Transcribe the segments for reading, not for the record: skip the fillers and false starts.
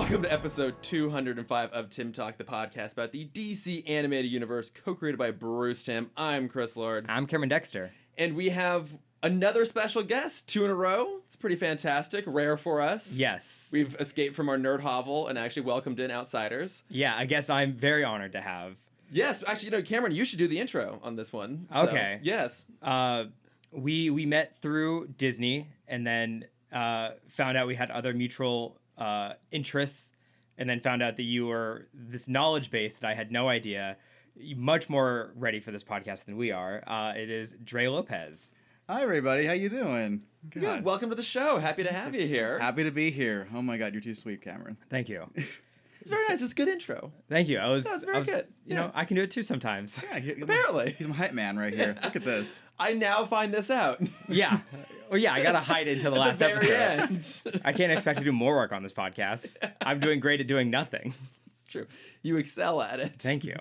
Welcome to episode 205 of Timm Talk, the podcast about the DC animated universe, co-created by Bruce Timm. I'm Chris Lord. I'm Cameron Dexter. And we have another special guest, 2 in a row. It's pretty fantastic, rare for us. Yes. We've escaped from our nerd hovel and actually welcomed in outsiders. Yeah, I guess I'm very honored to have. Yes, actually, Cameron, you should do the intro on this one. Okay. Yes. We met through Disney and then found out we had other mutual interests, and then found out that you were this knowledge base that I had no idea. Much more ready for this podcast than we are. It is Dre Lopez. Hi, everybody. How you doing? Good. Welcome to the show. Happy to have you here. Happy to be here. Oh, my God. You're too sweet, Cameron. Thank you. It's very nice. It's a good intro. Thank you. That's very good. You know, I can do it too sometimes. Yeah, apparently. He's my hype man right here. Look at this. I now find this out. Yeah. Well, yeah, I got to hide it until the last very episode. End. I can't expect to do more work on this podcast. I'm doing great at doing nothing. It's true. You excel at it. Thank you.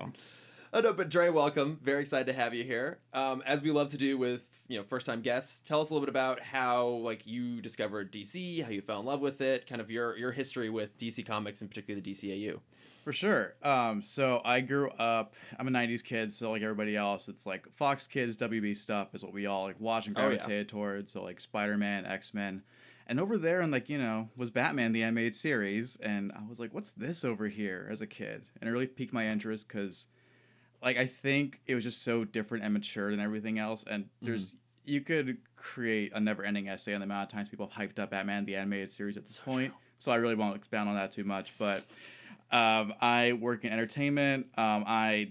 Oh, no, but Dre, welcome. Very excited to have you here. As we love to do with first-time guests, tell us a little bit about how you discovered DC, how you fell in love with it, kind of your history with DC Comics and particularly the DCAU. For sure. So I grew up, I'm a 90s kid, so like everybody else, it's like Fox Kids, WB stuff is what we all watch and gravitated towards. So like Spider-Man, X-Men. And over there and was Batman, the animated series. And I was like, what's this over here as a kid? And it really piqued my interest because I think it was just so different and mature than everything else. And you could create a never-ending essay on the amount of times people have hyped up Batman, the animated series at this point. True. So I really won't expound on that too much. But I work in entertainment. I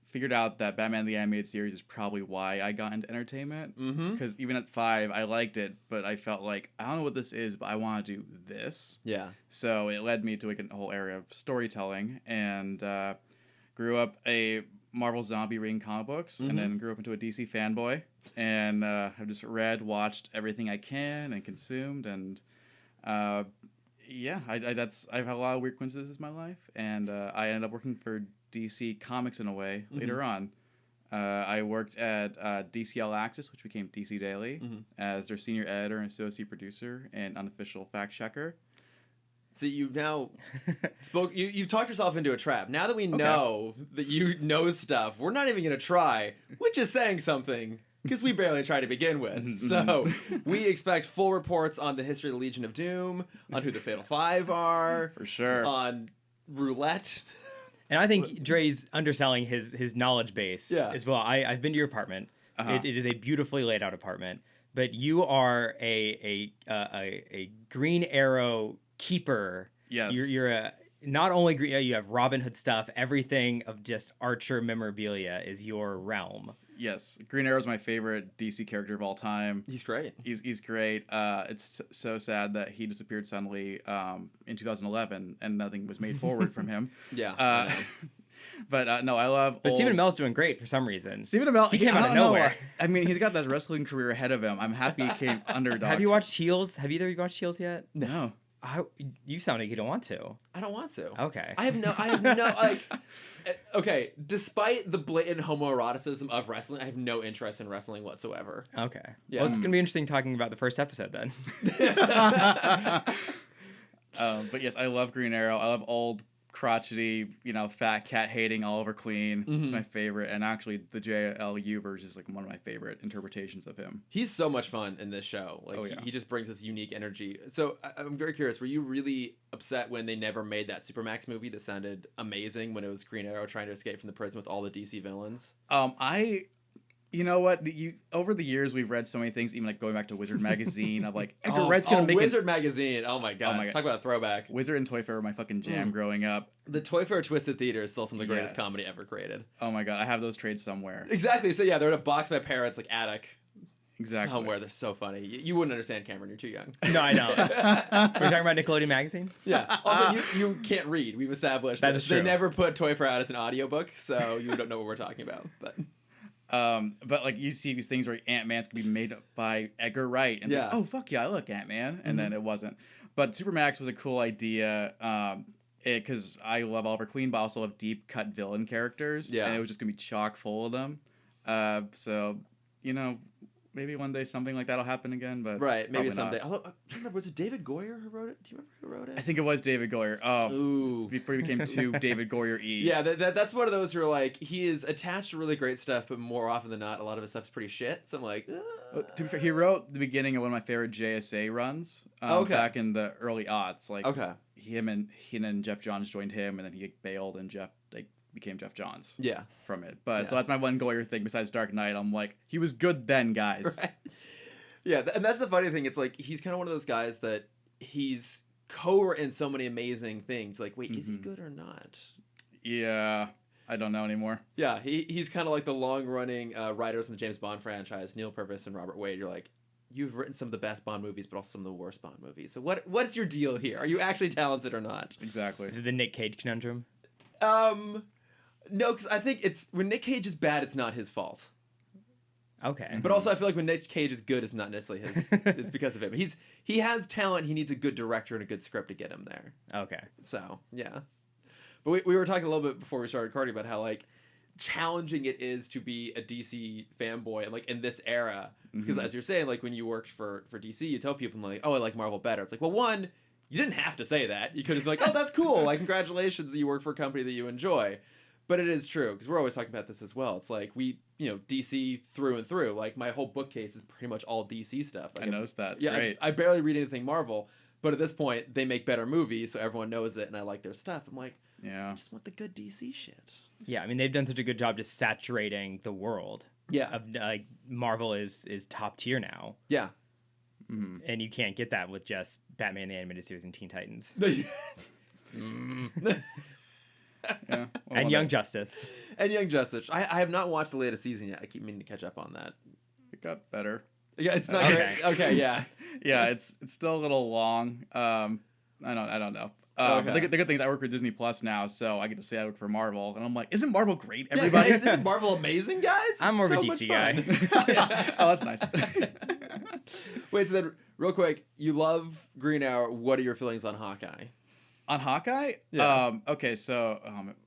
figured out that Batman, the animated series is probably why I got into entertainment. Because even at 5, I liked it, but I felt like, I don't know what this is, but I want to do this. Yeah. So it led me to a whole area of storytelling and grew up a Marvel zombie reading comic books, and then grew up into a DC fanboy, and I've just read, watched everything I can, and consumed, and I've had a lot of weird coincidences in my life, and I ended up working for DC Comics in a way later on. I worked at DC All Access, which became DC Daily, as their senior editor and associate producer and unofficial fact checker. So you've now you've talked yourself into a trap. Now that we know that you know stuff, we're not even going to try, which is saying something, because we barely try to begin with. So we expect full reports on the history of the Legion of Doom, on who the Fatal Five are. For sure. On roulette. And I think Dre's underselling his knowledge base as well. I've been to your apartment. It is a beautifully laid out apartment, but you are a Green Arrow keeper. Yes. You're a not only you have Robin Hood stuff, everything of just Archer memorabilia is your realm. Yes, Green Arrow is my favorite DC character of all time. He's great. He's great. It's so sad that he disappeared suddenly in 2011 and nothing was made forward from him. Yeah. But no, I love. But Stephen Amell's doing great for some reason. Stephen Amell, he came out of nowhere. I mean, he's got that wrestling career ahead of him. I'm happy he came underdog. Have you watched Heels? Have either of you watched Heels yet? No. You sound like you don't want to. I don't want to. Okay. I have no okay, despite the blatant homoeroticism of wrestling, I have no interest in wrestling whatsoever. Okay. Yeah. Well, it's going to be interesting talking about the first episode then. But yes, I love Green Arrow. I love old, crotchety, fat cat hating Oliver Queen. It's my favorite. And actually, the JLU version is one of my favorite interpretations of him. He's so much fun in this show. He just brings this unique energy. So I'm very curious, were you really upset when they never made that Supermax movie that sounded amazing when it was Green Arrow trying to escape from the prison with all the DC villains? You know what? Over the years, we've read so many things, even going back to Wizard magazine. Of Edgar Wright's gonna make Wizard magazine. Oh my god! Talk about a throwback. Wizard and Toy Fair were my fucking jam growing up. The Toy Fair Twisted Theater is still some of the greatest comedy ever created. Oh my god, I have those trades somewhere. Exactly. So yeah, they're in a box in my parents' attic. Exactly. Somewhere. They're so funny. You wouldn't understand, Cameron. You're too young. No, I don't. We're talking about Nickelodeon magazine. Yeah. Also, you can't read. We've established that is true. They never put Toy Fair out as an audiobook, so you don't know what we're talking about. But you see these things where Ant-Man's gonna be made up by Edgar Wright, and oh fuck yeah, I look Ant-Man, and then it wasn't. But Supermax was a cool idea, because I love Oliver Queen, but I also love deep cut villain characters, and it was just gonna be chock full of them. So maybe one day something like that'll happen again, but right, maybe someday. not. Although, I don't remember, was it David Goyer who wrote it? Do you remember who wrote it? I think it was David Goyer. Oh, Ooh. before he became too David Goyer-y. Yeah, that's one of those who are like, he is attached to really great stuff, but more often than not, a lot of his stuff's pretty shit. So I'm like, To be fair, he wrote the beginning of one of my favorite JSA runs back in the early aughts. Like, he and Jeff Johns joined him, and then he bailed, and Jeff became Jeff Johns. Yeah, from it. But so that's my one Goyer thing besides Dark Knight. I'm like, he was good then, guys. Right. Yeah, and that's the funny thing. It's like he's kind of one of those guys that he's co-written so many amazing things. Like, wait, is he good or not? Yeah, I don't know anymore. Yeah, he's kind of like the long-running writers in the James Bond franchise, Neil Purvis and Robert Wade. You're like, you've written some of the best Bond movies, but also some of the worst Bond movies. So what's your deal here? Are you actually talented or not? Exactly. Is it the Nick Cage conundrum? No, because I think it's when Nick Cage is bad, it's not his fault. Okay. But also, I feel like when Nick Cage is good, it's not necessarily his. It's because of him. He has talent. He needs a good director and a good script to get him there. Okay. So yeah, but we were talking a little bit before we started recording about how like challenging it is to be a DC fanboy and like in this era, because as you're saying, like when you worked for DC, you tell people like, oh, I like Marvel better. It's like, well, one, you didn't have to say that. You could have been like, oh, that's cool. Like, congratulations that you work for a company that you enjoy. But it is true, because we're always talking about this as well. It's like DC through and through. Like, my whole bookcase is pretty much all DC stuff. Like, I noticed that. It's great. I barely read anything Marvel, but at this point, they make better movies, so everyone knows it, and I like their stuff. I'm like, I just want the good DC shit. Yeah, I mean, they've done such a good job just saturating the world. Yeah. Of, like, Marvel is top tier now. Yeah. And you can't get that with just Batman the Animated Series and Teen Titans. Yeah, and Young Justice. And Young Justice. I have not watched the latest season yet. I keep meaning to catch up on that. It got better. Yeah, it's not great. Okay, yeah. Yeah, it's still a little long. I don't know. The good thing is I work for Disney Plus now, so I get to say I work for Marvel, and I'm like, isn't Marvel great, everybody? Yeah, isn't Marvel amazing, guys? I'm more of a DC guy. Oh, that's nice. Wait, so then, real quick, you love Green Arrow. What are your feelings on Hawkeye? On Hawkeye? Yeah. Okay, so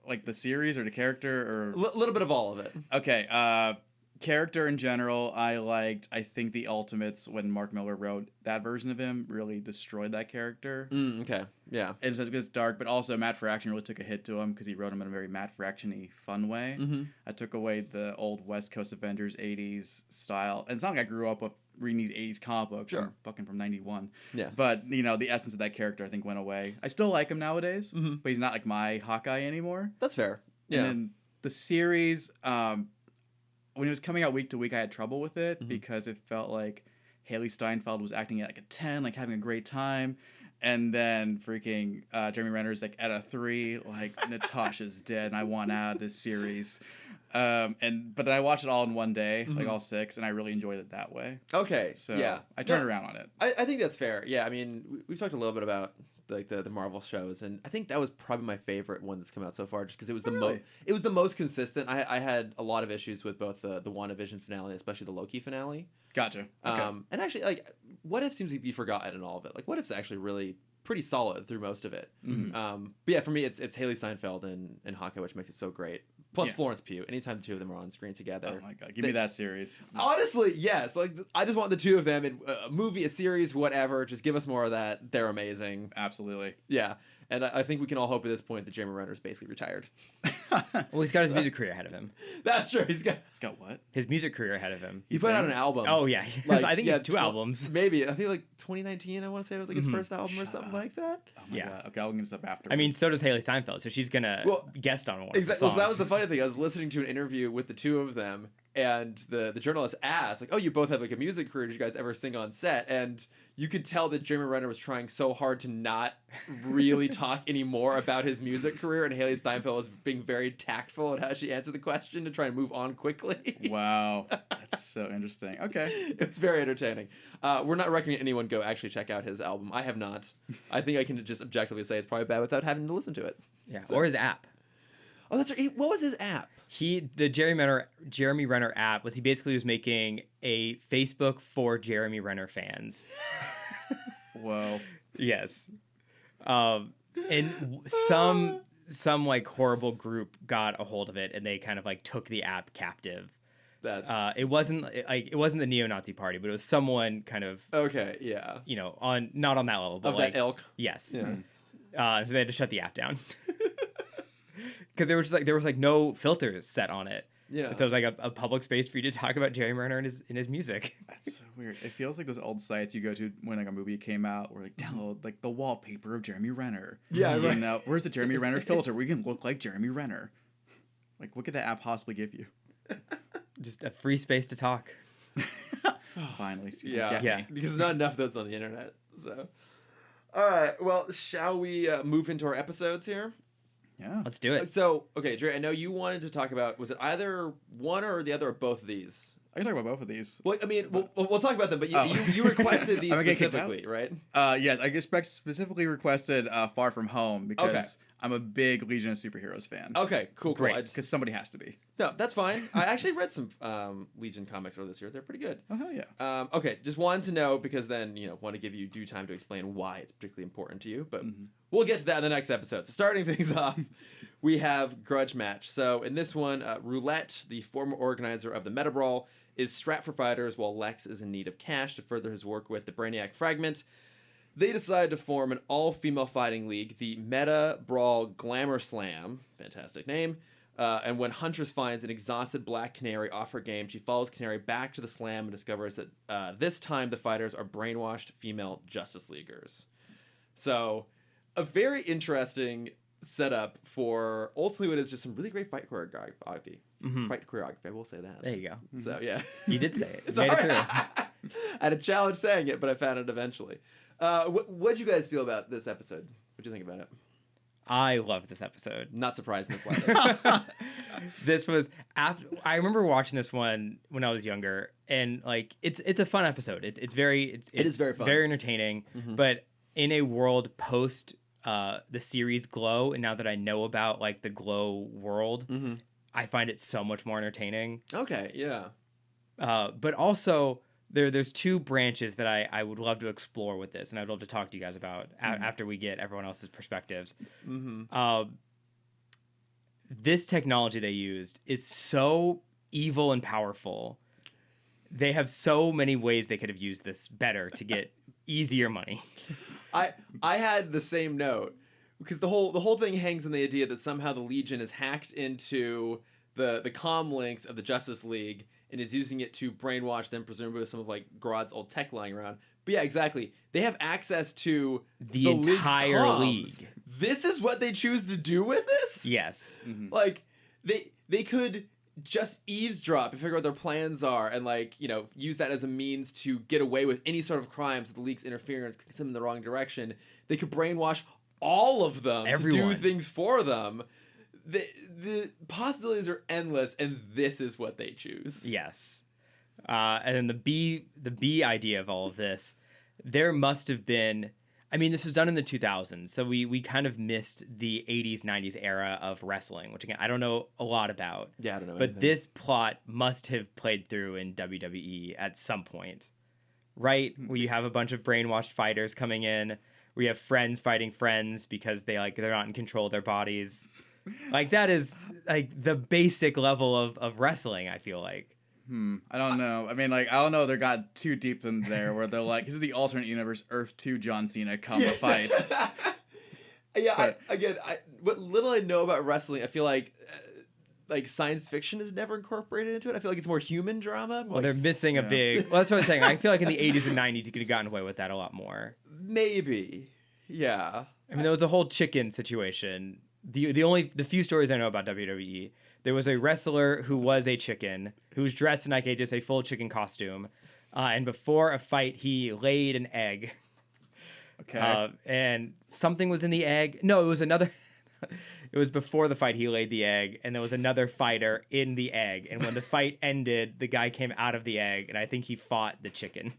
like the series or the character or A little bit of all of it. Okay, character in general, I liked. I think the Ultimates, when Mark Miller wrote that version of him, really destroyed that character. Okay, yeah. It's dark, but also Matt Fraction really took a hit to him because he wrote him in a very Matt Fraction-y fun way. I took away the old West Coast Avengers 80s style. And it's not like I grew up with reading these 80s comic books. Sure. Fucking from 91. Yeah. But, the essence of that character, I think, went away. I still like him nowadays, but he's not like my Hawkeye anymore. That's fair. Yeah. And then the series, when it was coming out week to week, I had trouble with it because it felt like Haley Steinfeld was acting at like a 10, like having a great time. And then freaking Jeremy Renner's like at a 3, like Natasha's dead and I want out of this series. But then I watched it all in one day, like all 6, and I really enjoyed it that way. Okay. So yeah. I turned around on it. I think that's fair. Yeah, I mean, we've talked a little bit about like the Marvel shows, and I think that was probably my favorite one that's come out so far, just because it was it was the most consistent. I had a lot of issues with both the WandaVision finale, especially the Loki finale. Gotcha. Okay. And actually, like, What If seems to be forgotten in all of it. Like, What If's actually really pretty solid through most of it. But yeah, for me, it's Haley Steinfeld and Hawkeye, which makes it so great. Plus Florence Pugh. Anytime the two of them are on screen together. Oh my god, give me that series. Honestly, yes. Like, I just want the two of them in a movie, a series, whatever. Just give us more of that. They're amazing. Absolutely. Yeah. And I think we can all hope at this point that Jeremy Renner's basically retired. Well, he's got his music career ahead of him. That's true. He's got what? His music career ahead of him. He put out an album. Oh, yeah. Like, I think it's 2 albums. Maybe. I think like 2019, I want to say it was like his first album or something like that. Oh my god. Okay, I'll give this up after. I mean, so does Haley Steinfeld, so she's going to guest on one of the Exactly. songs. So that was the funny thing. I was listening to an interview with the two of them, and the journalist asked, like, oh, you both have like a music career. Did you guys ever sing on set? And you could tell that Jeremy Renner was trying so hard to not really talk anymore about his music career, and Haley Steinfeld was being very tactful at how she answered the question to try and move on quickly. Wow. That's so interesting. Okay. It's very entertaining. We're not recommending anyone go actually check out his album. I have not. I think I can just objectively say it's probably bad without having to listen to it. Yeah, so. Or his app. Oh, that's right. What was his app? The Jeremy Renner app was he basically was making a Facebook for Jeremy Renner fans. Whoa. Yes. And some like horrible group got a hold of it and they kind of like took the app captive. That's It wasn't the neo-Nazi party, but it was someone kind of okay. Yeah, not on that level, but of like that ilk. yes. Yeah. So they had to shut the app down because there was like no filters set on it. Yeah. And so it was like a public space for you to talk about Jeremy Renner in his music. That's so weird. It feels like those old sites you go to when like a movie came out, where like download like the wallpaper of Jeremy Renner. Yeah, you right. know, where's the Jeremy Renner filter? We can look like Jeremy Renner. Like, what could that app possibly give you? Just a free space to talk. Finally, Yeah. Because not enough of those on the internet. So, all right. Well, shall we move into our episodes here? Yeah. Let's do it. So, okay, Dre, I know you wanted to talk about, was it either one or the other or both of these? I can talk about both of these. Well, I mean, we'll talk about them, but you requested these I'm gonna get kicked specifically, right? Yes, I specifically requested Far From Home because I'm a big Legion of Superheroes fan. Okay, cool. Great. Because somebody has to be. No, that's fine. I actually read some Legion comics earlier this year. They're pretty good. Oh, hell yeah. Okay, just wanted to know because then, want to give you due time to explain why it's particularly important to you, but we'll get to that in the next episode. So starting things off, we have Grudge Match. So in this one, Roulette, the former organizer of the Meta Brawl, is strapped for fighters while Lex is in need of cash to further his work with the Brainiac Fragment. They decide to form an all-female fighting league, the Meta Brawl Glamour Slam. Fantastic name. And when Huntress finds an exhausted Black Canary off her game, she follows Canary back to the slam and discovers that this time the fighters are brainwashed female Justice Leaguers. So, a very interesting setup for ultimately what is just some really great fight choreography. Fight choreography, I will say that. There you go. So, yeah. You did say it. It's Made it hard. through. I had a challenge saying it, but I found it eventually. What'd you guys feel about this episode? What'd you think about it? I love this episode. Not surprised in the slightest. This was after I remember watching this one when I was younger, and like it's a fun episode. It is very fun, very entertaining. But in a world post the series Glow, and now that I know about like the Glow world, I find it so much more entertaining. Okay, yeah. But also there's two branches that I would love to explore with this, and I'd love to talk to you guys about after we get everyone else's perspectives. This technology they used is so evil and powerful. They have so many ways they could have used this better to get easier money. I had the same note because the whole thing hangs on the idea that somehow the Legion is hacked into the comm links of the Justice League and is using it to brainwash them, presumably with some of like Grodd's old tech lying around. But yeah, exactly. They have access to the entire league. This is what they choose to do with this? Yes. Like they could just eavesdrop and figure out what their plans are and like, use that as a means to get away with any sort of crimes that the league's interference kicks them in the wrong direction. They could brainwash all of them to do things for them. The possibilities are endless, and this is what they choose. Yes. And then the B idea of all of this, there must have been, I mean, this was done in the 2000s, so we kind of missed the 80s, 90s era of wrestling, which again, I don't know a lot about. Yeah, I don't know But anything. this plot must have played through in WWE at some point, right? Where you have a bunch of brainwashed fighters coming in, where you have friends fighting friends because they're not in control of their bodies. Like, that is like the basic level of wrestling, I feel like. I don't know. I mean, like, I don't know. They got too deep in there where they're like, this is the alternate universe, Earth 2 John Cena, come a fight. Yeah, what little I know about wrestling, I feel like science fiction is never incorporated into it. I feel like it's more human drama. Well, they're missing a big... Well, that's what I'm saying. I feel like in the 80s and 90s, you could have gotten away with that a lot more. Maybe. Yeah. I mean, there was a whole chicken situation. The few stories I know about WWE, there was a wrestler who was a chicken, who was dressed in like just a full chicken costume, and before a fight, he laid an egg. Okay. And something was in the egg. No, it was another... It was before the fight, he laid the egg, and there was another fighter in the egg. And when the fight ended, the guy came out of the egg, and I think he fought the chicken.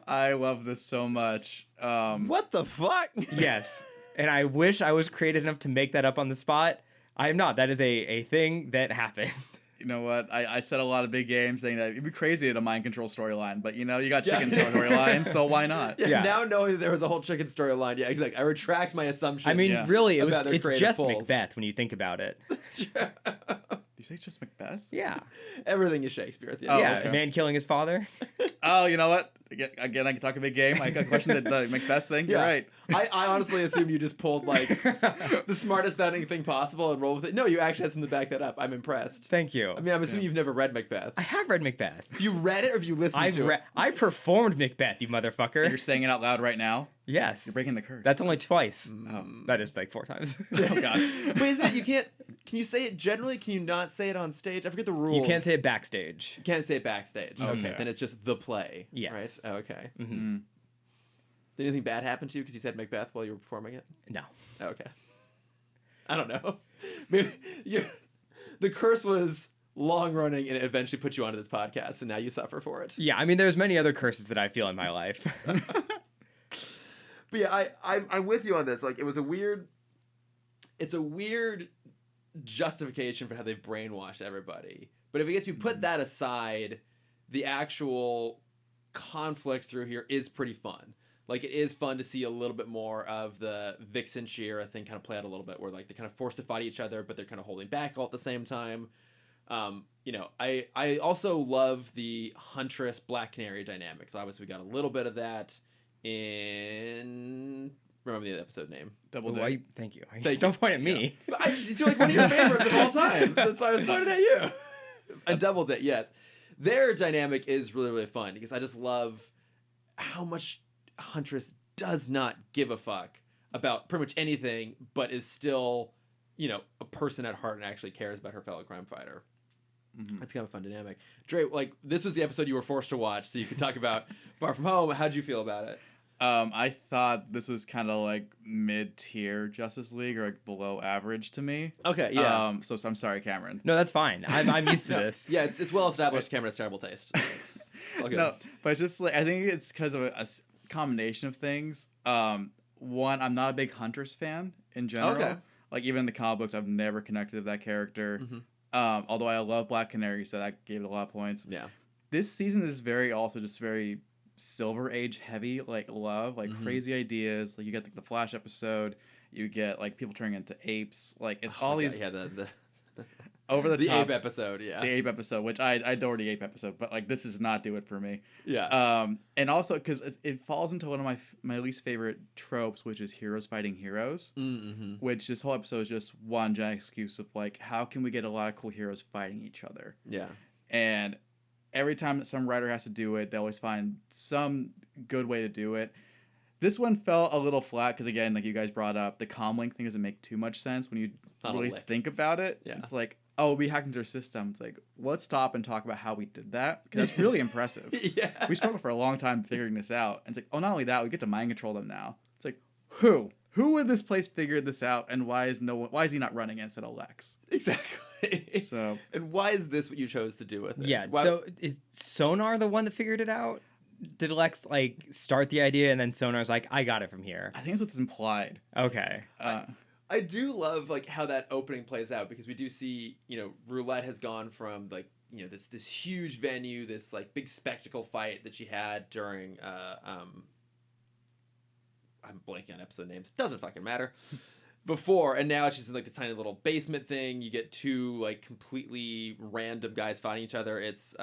I love this so much. What the fuck? Yes. And I wish I was creative enough to make that up on the spot. I am not. That is a thing that happened. You know what? I said a lot of big games saying that it'd be crazy at a mind control storyline, but you got chicken storyline, so why not? Yeah. Now knowing that there was a whole chicken storyline, yeah, exactly. I retract my assumption. I mean, really, it's just pulls. Macbeth when you think about it. You say it's just Macbeth? Yeah. Everything is Shakespeare at the end. Oh, yeah, okay. a man killing his father. Oh, you know what? Again, I can talk a big game. I question the Macbeth thing. Yeah. You're right. I honestly assume you just pulled like the smartest sounding thing possible and rolled with it. No, you actually had something to back that up. I'm impressed. Thank you. I mean, I'm assuming you've never read Macbeth. I have read Macbeth. Have you read it or have you listened to it? I performed Macbeth, you motherfucker. You're saying it out loud right now. Yes. You're breaking the curse. That's only twice. Oh. That is like 4 times. Oh God. But isn't it, you can't, can you say it generally? Can you not say it on stage? I forget the rules. You can't say it backstage. You can't say it backstage. Okay. Okay. Then it's just the play. Yes. Right? Oh, okay. Mm-hmm. Did anything bad happen to you because you said Macbeth while you were performing it? No. Oh, okay. I don't know. Maybe the curse was long running and it eventually put you onto this podcast and now you suffer for it. Yeah, I mean, there's many other curses that I feel in my life. But yeah, I'm with you on this. Like, it's a weird justification for how they've brainwashed everybody. But if I guess you put that aside, the actual conflict through here is pretty fun. Like, it is fun to see a little bit more of the Vixen She-Ra thing kind of play out a little bit, where like they're kind of forced to fight each other, but they're kind of holding back all at the same time. You know, I also love the Huntress Black Canary dynamics. Obviously, we got a little bit of that in, remember the episode name? Double Why? Dare. Thank you. Thank Don't you. point at me. Yeah. It's like one of your favorites of all time. That's why I was pointing at you. A Double Date, yes. Their dynamic is really, really fun because I just love how much Huntress does not give a fuck about pretty much anything, but is still, you know, a person at heart and actually cares about her fellow crime fighter. Mm-hmm. It's kind of a fun dynamic. Dre, like, this was the episode you were forced to watch, so you could talk about Far From Home. How'd you feel about it? I thought this was kind of like mid-tier Justice League or like below average to me. Okay, yeah. So I'm sorry, Cameron. No, that's fine. I'm used to No, this. yeah, it's well established Cameron has terrible taste. It's all good. No, but it's just like I think it's because of a combination of things. One, I'm not a big Huntress fan in general. Okay. Like even in the comic books, I've never connected with that character. Mm-hmm. Although I love Black Canary, so that gave it a lot of points. Yeah. This season is very Silver Age heavy, like love, like crazy ideas. Like you get like, the Flash episode, you get like people turning into apes. Like it's all these the over the top. ape episode, yeah. The ape episode, which I adore the ape episode, but like this does not do it for me. Yeah. And also because it falls into one of my least favorite tropes, which is heroes fighting heroes. Mm-hmm. Which this whole episode is just one giant excuse of like how can we get a lot of cool heroes fighting each other? Yeah. And every time that some writer has to do it, they always find some good way to do it. This one felt a little flat because, again, like you guys brought up, the comlink thing doesn't make too much sense when you Not a really lick. think about it. Yeah. It's like, oh, we hacked into their system. It's like, let's stop and talk about how we did that because that's really impressive. Yeah. We struggled for a long time figuring this out. And it's like, oh, not only that, we get to mind control them now. It's like, who? Who in this place figured this out, and why is he not running instead of Lex? Exactly. So, and why is this what you chose to do with it? Yeah. Why, So is Sonar the one that figured it out? Did Lex like start the idea and then Sonar's like, I got it from here? I think that's what's implied. Okay. I do love like how that opening plays out because we do see, you know, Roulette has gone from like, you know, this huge venue, this like big spectacle fight that she had during I'm blanking on episode names. Doesn't fucking matter. Before, and now she's in like this tiny little basement thing. You get two like completely random guys fighting each other. It's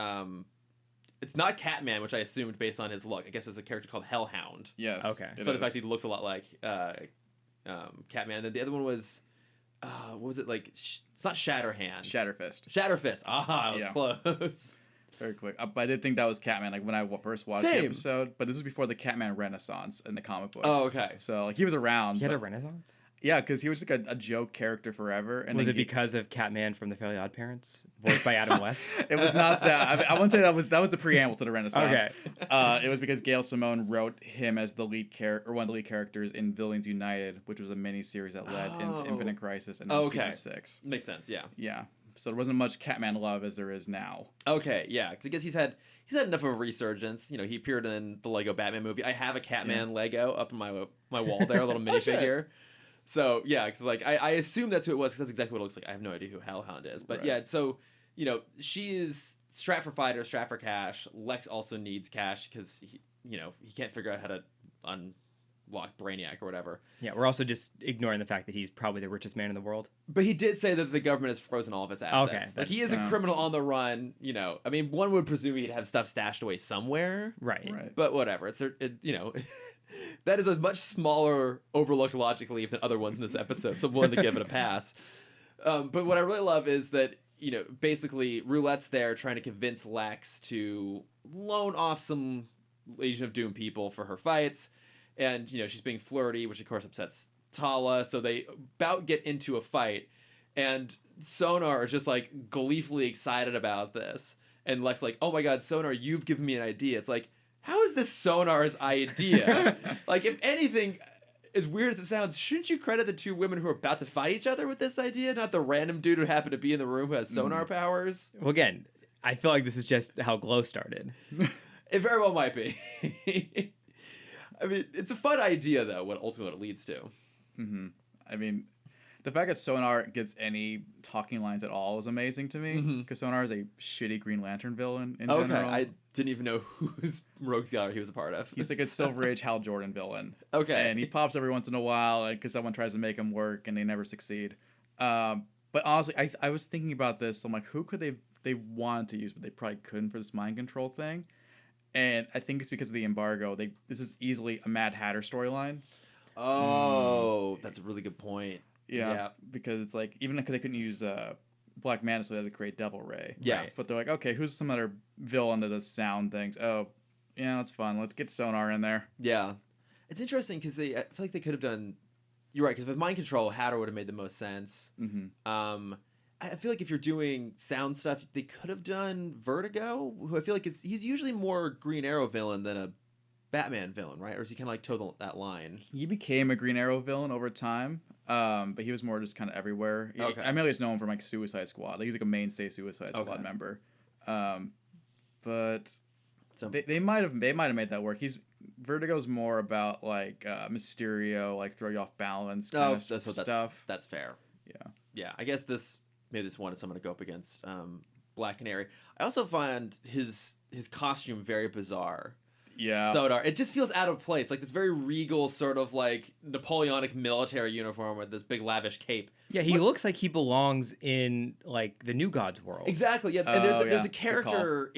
not Catman, which I assumed based on his look. I guess it's a character called Hellhound. Yes. Okay. Despite the fact that he looks a lot like Catman. And then the other one was what was it like? It's not Shatterhand. Shatterfist. Shatterfist. I was Yeah. close. Very quick. But I did think that was Catman, like when I first watched the Same. episode. But this was before the Catman Renaissance in the comic books. Oh, okay. So like he was around. He had a but- renaissance? Yeah, because he was like a joke character forever. And Was then it because of Catman from the Fairly Odd Parents, voiced by Adam West? It was not that. I mean, I wouldn't say that was the preamble to the Renaissance. Okay. It was because Gail Simone wrote him as the lead character, or one of the lead characters in Villains United, which was a mini series that led into Oh. Infinite Crisis and then Okay. Season 6. Makes sense. Yeah. Yeah. So there wasn't much Catman love as there is now. Okay, yeah, because I guess he's had enough of a resurgence. You know, he appeared in the Lego Batman movie. I have a Catman Lego up in my wall there, a little minifigure. So yeah, because like I assume that's who it was because that's exactly what it looks like. I have no idea who Hellhound is, but Right. yeah. So you know, she is strapped for fighter, strapped for cash. Lex also needs cash because he can't figure out how to lock Brainiac or whatever. Yeah, we're also just ignoring the fact that he's probably the richest man in the world. But he did say that the government has frozen all of his assets. Okay, Like, he is a criminal on the run, you know. I mean, one would presume he'd have stuff stashed away somewhere. Right. But whatever. You know, that is a much smaller overlooked logic leap than other ones in this episode, so I'm willing to give it a pass. But what I really love is that, you know, basically Roulette's there trying to convince Lex to loan off some Legion of Doom people for her fights. And, you know, she's being flirty, which of course upsets Tala. So they about get into a fight. And Sonar is just like gleefully excited about this. And Lex like, oh my God, Sonar, you've given me an idea. It's like, how is this Sonar's idea? Like, if anything, as weird as it sounds, shouldn't you credit the two women who are about to fight each other with this idea? Not the random dude who happened to be in the room who has sonar powers? Well, again, I feel like this is just how Glow started. It very well might be. I mean, it's a fun idea, though, what ultimately it leads to. Mm-hmm. I mean, the fact that Sonar gets any talking lines at all is amazing to me, because Sonar is a shitty Green Lantern villain in general. I didn't even know whose Rogues Gallery he was a part of. He's like a Silver Age Hal Jordan villain. Okay. And he pops every once in a while because someone tries to make him work and they never succeed. But honestly, I was thinking about this. I'm like, who could they want to use, but they probably couldn't for this mind control thing. And I think it's because of the embargo. This is easily a Mad Hatter storyline. Oh, that's a really good point. Yeah, because it's like, even because they couldn't use Black Manta, so they had to create Devil Ray. Yeah. Right? But they're like, okay, who's some other villain that does sound things? Oh, yeah, that's fun. Let's get Sonar in there. Yeah. It's interesting because I feel like they could have done... You're right, because with mind control, Hatter would have made the most sense. Mm-hmm. I feel like if you're doing sound stuff, they could have done Vertigo, who I feel like he's usually more Green Arrow villain than a Batman villain, right? Or is he kind of like toe that line? He became a Green Arrow villain over time, but he was more just kind of everywhere. Okay. I mainly just know him from like Suicide Squad. Like, he's like a mainstay Suicide Squad member. But so they might have made that work. Vertigo's more about like Mysterio, like throw you off balance kind of stuff. That's fair. Yeah. I guess maybe this wanted someone to go up against Black Canary. I also find his costume very bizarre. Yeah. Sodar. It just feels out of place. Like this very regal sort of like Napoleonic military uniform with this big lavish cape. Yeah, he looks like he belongs in like the New Gods world. Exactly. Yeah. And there's a character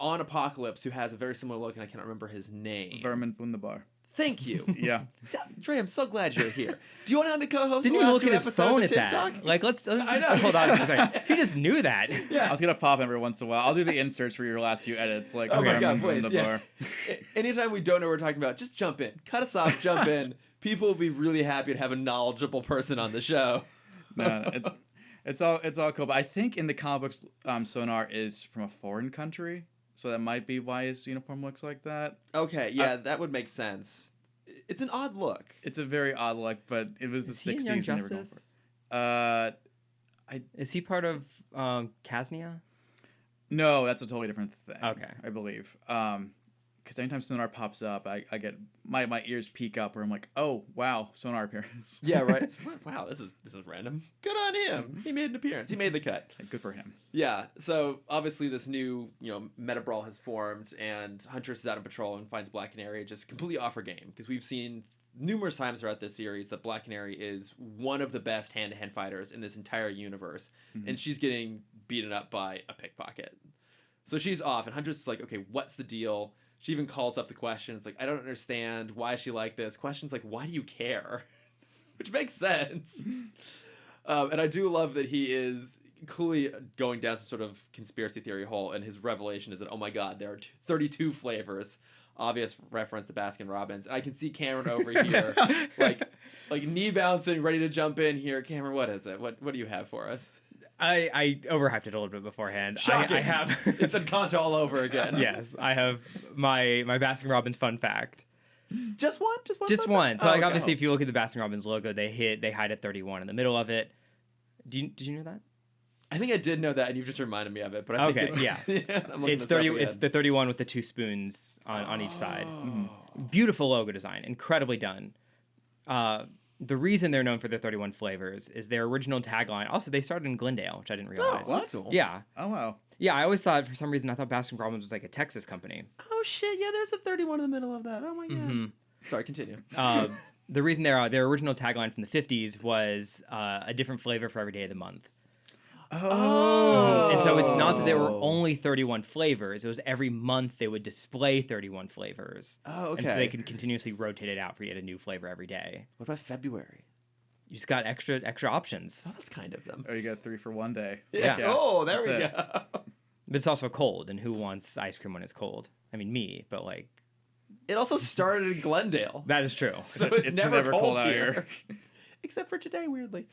on Apocalypse who has a very similar look, and I can't remember his name. Vermin Fundabar. Thank you. Yeah. Dre, I'm so glad you're here. Do you want to have me co-host Didn't the even last look two at his episodes phone of at that. TikTok? Like, let's I know. just hold on a second. He just knew that. Yeah. I was gonna pop every once in a while. I'll do the inserts for your last few edits. Like, Oh my God, Vermin please. Fundabar. Yeah. Anytime we don't know what we're talking about, just jump in. Cut us off, jump in. People will be really happy to have a knowledgeable person on the show. No, it's all cool. But I think in the comic books, Sonar is from a foreign country, so that might be why his uniform looks like that. Okay, yeah, that would make sense. It's an odd look. It's a very odd look, but it was the Is he in 60s. Young and they were going Justice? for it. Is he part of Kasnia? No, that's a totally different thing. Okay. I believe. Because anytime Sonar pops up, I get my ears peak up where I'm like, oh wow, Sonar appearance. Yeah, right. Wow, this is random. Good on him. He made an appearance. He made the cut. Good for him. Yeah. So obviously this new Meta Brawl has formed, and Huntress is out on patrol and finds Black Canary just completely off her game, because we've seen numerous times throughout this series that Black Canary is one of the best hand-to-hand fighters in this entire universe, and she's getting beaten up by a pickpocket. So she's off, and Huntress is like, okay, what's the deal? She even calls up the question. It's like, I don't understand. Why is she like this? Questions like, why do you care? Which makes sense. And I do love that he is clearly going down some sort of conspiracy theory hole, and his revelation is that, oh my God, there are 32 flavors. Obvious reference to Baskin Robbins. And I can see Cameron over here, like knee bouncing, ready to jump in here. Cameron, what is it? What do you have for us? I overhyped it a little bit beforehand. Shocking. I have It's Encanto all over again. Yes, I have my Baskin Robbins fun fact. Just one? Just fun one. fact? So Oh, like okay. obviously, if you look at the Baskin Robbins logo, they hide at 31 in the middle of it. Did you know that? I think I did know that, and you've just reminded me of it. But I think Okay, yeah. I'm looking It's this up 30. again. It's the 31 with the two spoons on each side. Oh. Beautiful logo design, incredibly done. The reason they're known for their 31 flavors is their original tagline. Also, they started in Glendale, which I didn't realize. What? That's cool. Yeah. Oh wow. Yeah, I always thought, for some reason, I thought Baskin Robbins was like a Texas company. Oh shit! Yeah, there's a 31 in the middle of that. Oh my God. Mm-hmm. Sorry, continue. The reason their original tagline from the 50s was a different flavor for every day of the month. Oh. And so it's not that there were only 31 flavors. It was every month they would display 31 flavors. Oh, okay. And so they can continuously rotate it out for you to get a new flavor every day. What about February? You just got extra options. Oh, that's kind of them. Oh, you got 3 for 1 day. Yeah. Oh, there we That's go. But it's also cold, and who wants ice cream when it's cold? I mean, me, but like... It also started in Glendale. That is true. So it's never cold out here. Except for today, weirdly.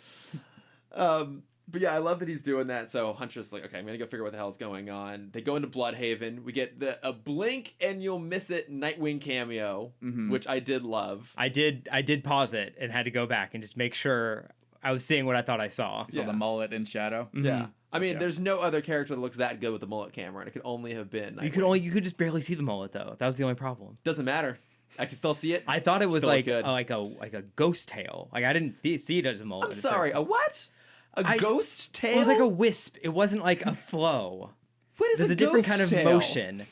But yeah, I love that he's doing that. So Huntress like, okay, I'm gonna go figure out what the hell's going on. They go into Bloodhaven. We get a blink and you'll miss it Nightwing cameo, which I did love. I did pause it and had to go back and just make sure I was seeing what I thought I saw. So the mullet in shadow. Yeah. I mean, there's no other character that looks that good with the mullet camera, and it could only have been Nightwing. You could just barely see the mullet though. That was the only problem. Doesn't matter. I can still see it. I thought it was Still like good. like a ghost tail. Like I didn't see it as a mullet. I'm sorry, a what? A ghost tail? It was like a wisp. It wasn't like a flow. What is There's a a different ghost kind of tail? motion.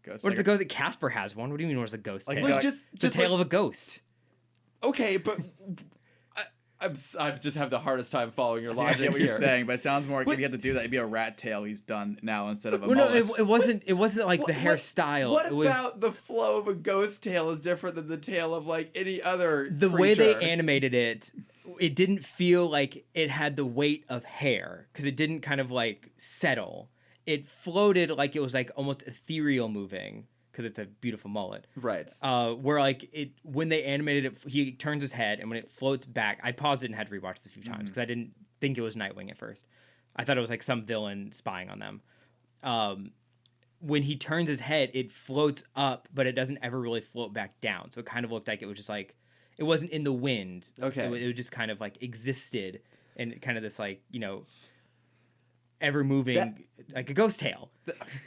Ghost What is the ghost? Casper has one. What do you mean? What's a ghost Like, tail? Like just the tail of a ghost. Okay, but I just have the hardest time following your I logic get what here. you're saying, but it sounds more like if you had to do that, it'd be a rat tail he's done now instead of a Well, no, mullet. it wasn't. It wasn't like the What- hairstyle. What it was about the flow of a ghost tail is different than the tail of like any other the way they creature? animated it. It didn't feel like it had the weight of hair because it didn't kind of like settle. It floated like it was like almost ethereal moving because it's a beautiful mullet. Right. Where like it when they animated it, he turns his head and when it floats back, I paused it and had to rewatch this a few times because I didn't think it was Nightwing at first. I thought it was like some villain spying on them. When he turns his head, it floats up, but it doesn't ever really float back down. So it kind of looked like it was just like it wasn't in the wind. Okay. It just kind of like existed in kind of this like ever moving like a ghost tail.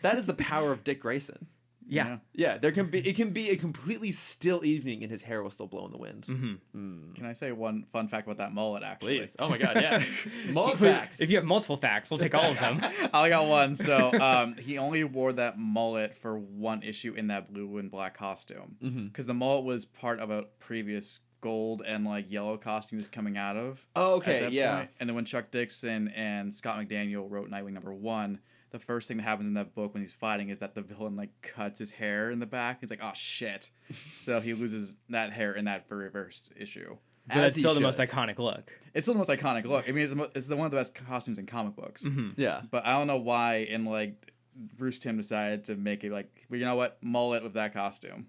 That is the power of Dick Grayson. Yeah. Yeah, it can be a completely still evening and his hair will still blow in the wind. Can I say one fun fact about that mullet, actually? Please. Oh my god, yeah. Mullet facts. If you have multiple facts, we'll take all of them. I got one. So he only wore that mullet for one issue in that blue and black costume. Because the mullet was part of a previous gold and like yellow costume he was coming out of. Oh, at okay, that yeah. point. And then when Chuck Dixon and Scott McDaniel wrote Nightwing #1, the first thing that happens in that book when he's fighting is that the villain like cuts his hair in the back. He's like, oh shit. So he loses that hair in that very first issue. But As that's he still the most should. iconic look. It's still the most iconic look. I mean, it's one of the best costumes in comic books. Yeah. But I don't know why in like Bruce Timm decided to make it like, well, you know what, mullet with that costume.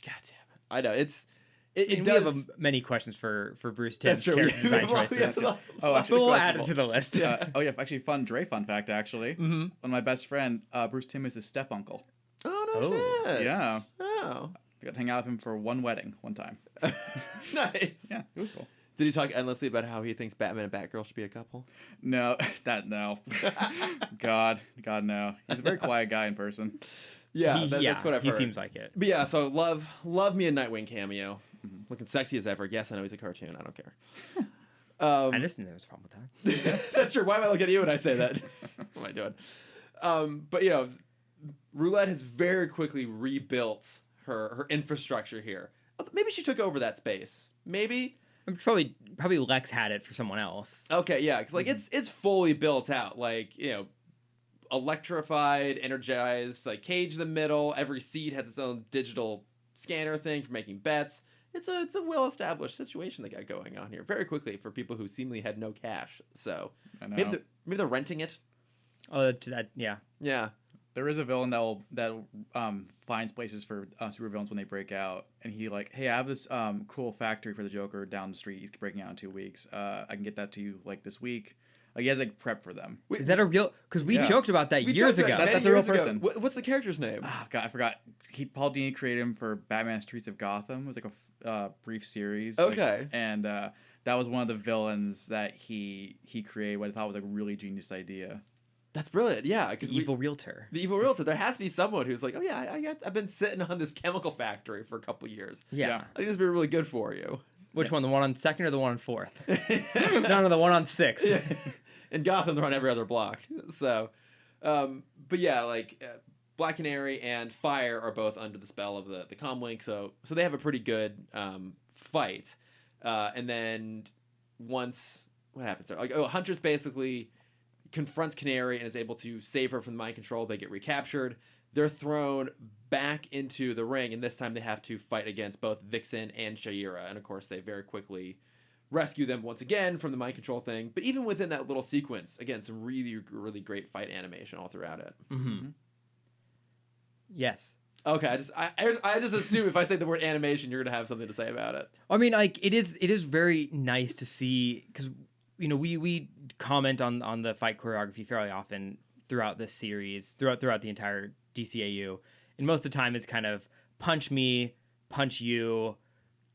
God damn it. I know. It We does have many questions for Bruce Timm's That's true. character design Well, choices. yes, Oh, But actually, we'll add it to the list. oh yeah, actually, fun fact actually. One of my best friend, Bruce Timm, is his step uncle. Oh no Oh. shit. Yeah. Oh. I got to hang out with him for one wedding one time. Nice. Yeah, it was cool. Did he talk endlessly about how he thinks Batman and Batgirl should be a couple? No, no. God, no. He's a very quiet guy in person. Yeah, that's what I've heard. He seems like it. But yeah, so love me a Nightwing cameo. Looking sexy as ever. Yes, I know he's a cartoon. I don't care. I just knew there was a problem with that. That's true. Why am I looking at you when I say that? What am I doing? But you know, Roulette has very quickly rebuilt her infrastructure here. Maybe she took over that space. Maybe. Probably Lex had it for someone else. Okay, yeah, because like it's fully built out. Like electrified, energized. Like cage in the middle. Every seat has its own digital scanner thing for making bets. It's a well-established situation they got going on here very quickly for people who seemingly had no cash. So I know. maybe they're renting it. Oh, that yeah. Yeah. There is a villain that finds places for supervillains when they break out, and he like, hey, I have this cool factory for the Joker down the street. He's breaking out in 2 weeks. I can get that to you like this week. Like he has like prep for them. Is that a real? Because we Yeah. joked about that We years joked ago. about that That's many a real years ago. person. What's the character's name? Oh God, I forgot. Paul Dini created him for Batman Streets of Gotham. It was like a brief series. Okay. And that was one of the villains that he created. What I thought was like a really genius idea. That's brilliant. Yeah, because The evil realtor. the evil realtor. There has to be someone who's like, oh yeah, I've been sitting on this chemical factory for a couple years. Yeah. Yeah. I think this would be really good for you. Which one? The one on second or the one on fourth? No, the one on sixth. Yeah. In Gotham, they're on every other block. So, but yeah, like Black Canary and Fire are both under the spell of the Comlink, so they have a pretty good fight. And then once what happens there? Like, Huntress basically confronts Canary and is able to save her from the mind control. They get recaptured. They're thrown back into the ring, and this time they have to fight against both Vixen and Shayera. And of course, they very quickly rescue them once again from the mind control thing. But even within that little sequence, again, some really, really great fight animation all throughout it. Mm-hmm. Yes. Okay, I just assume if I say the word animation, you're gonna have something to say about it. I mean, like it is very nice to see, because we comment on the fight choreography fairly often throughout this series, throughout the entire DCAU, and most of the time it's kind of punch me, punch you,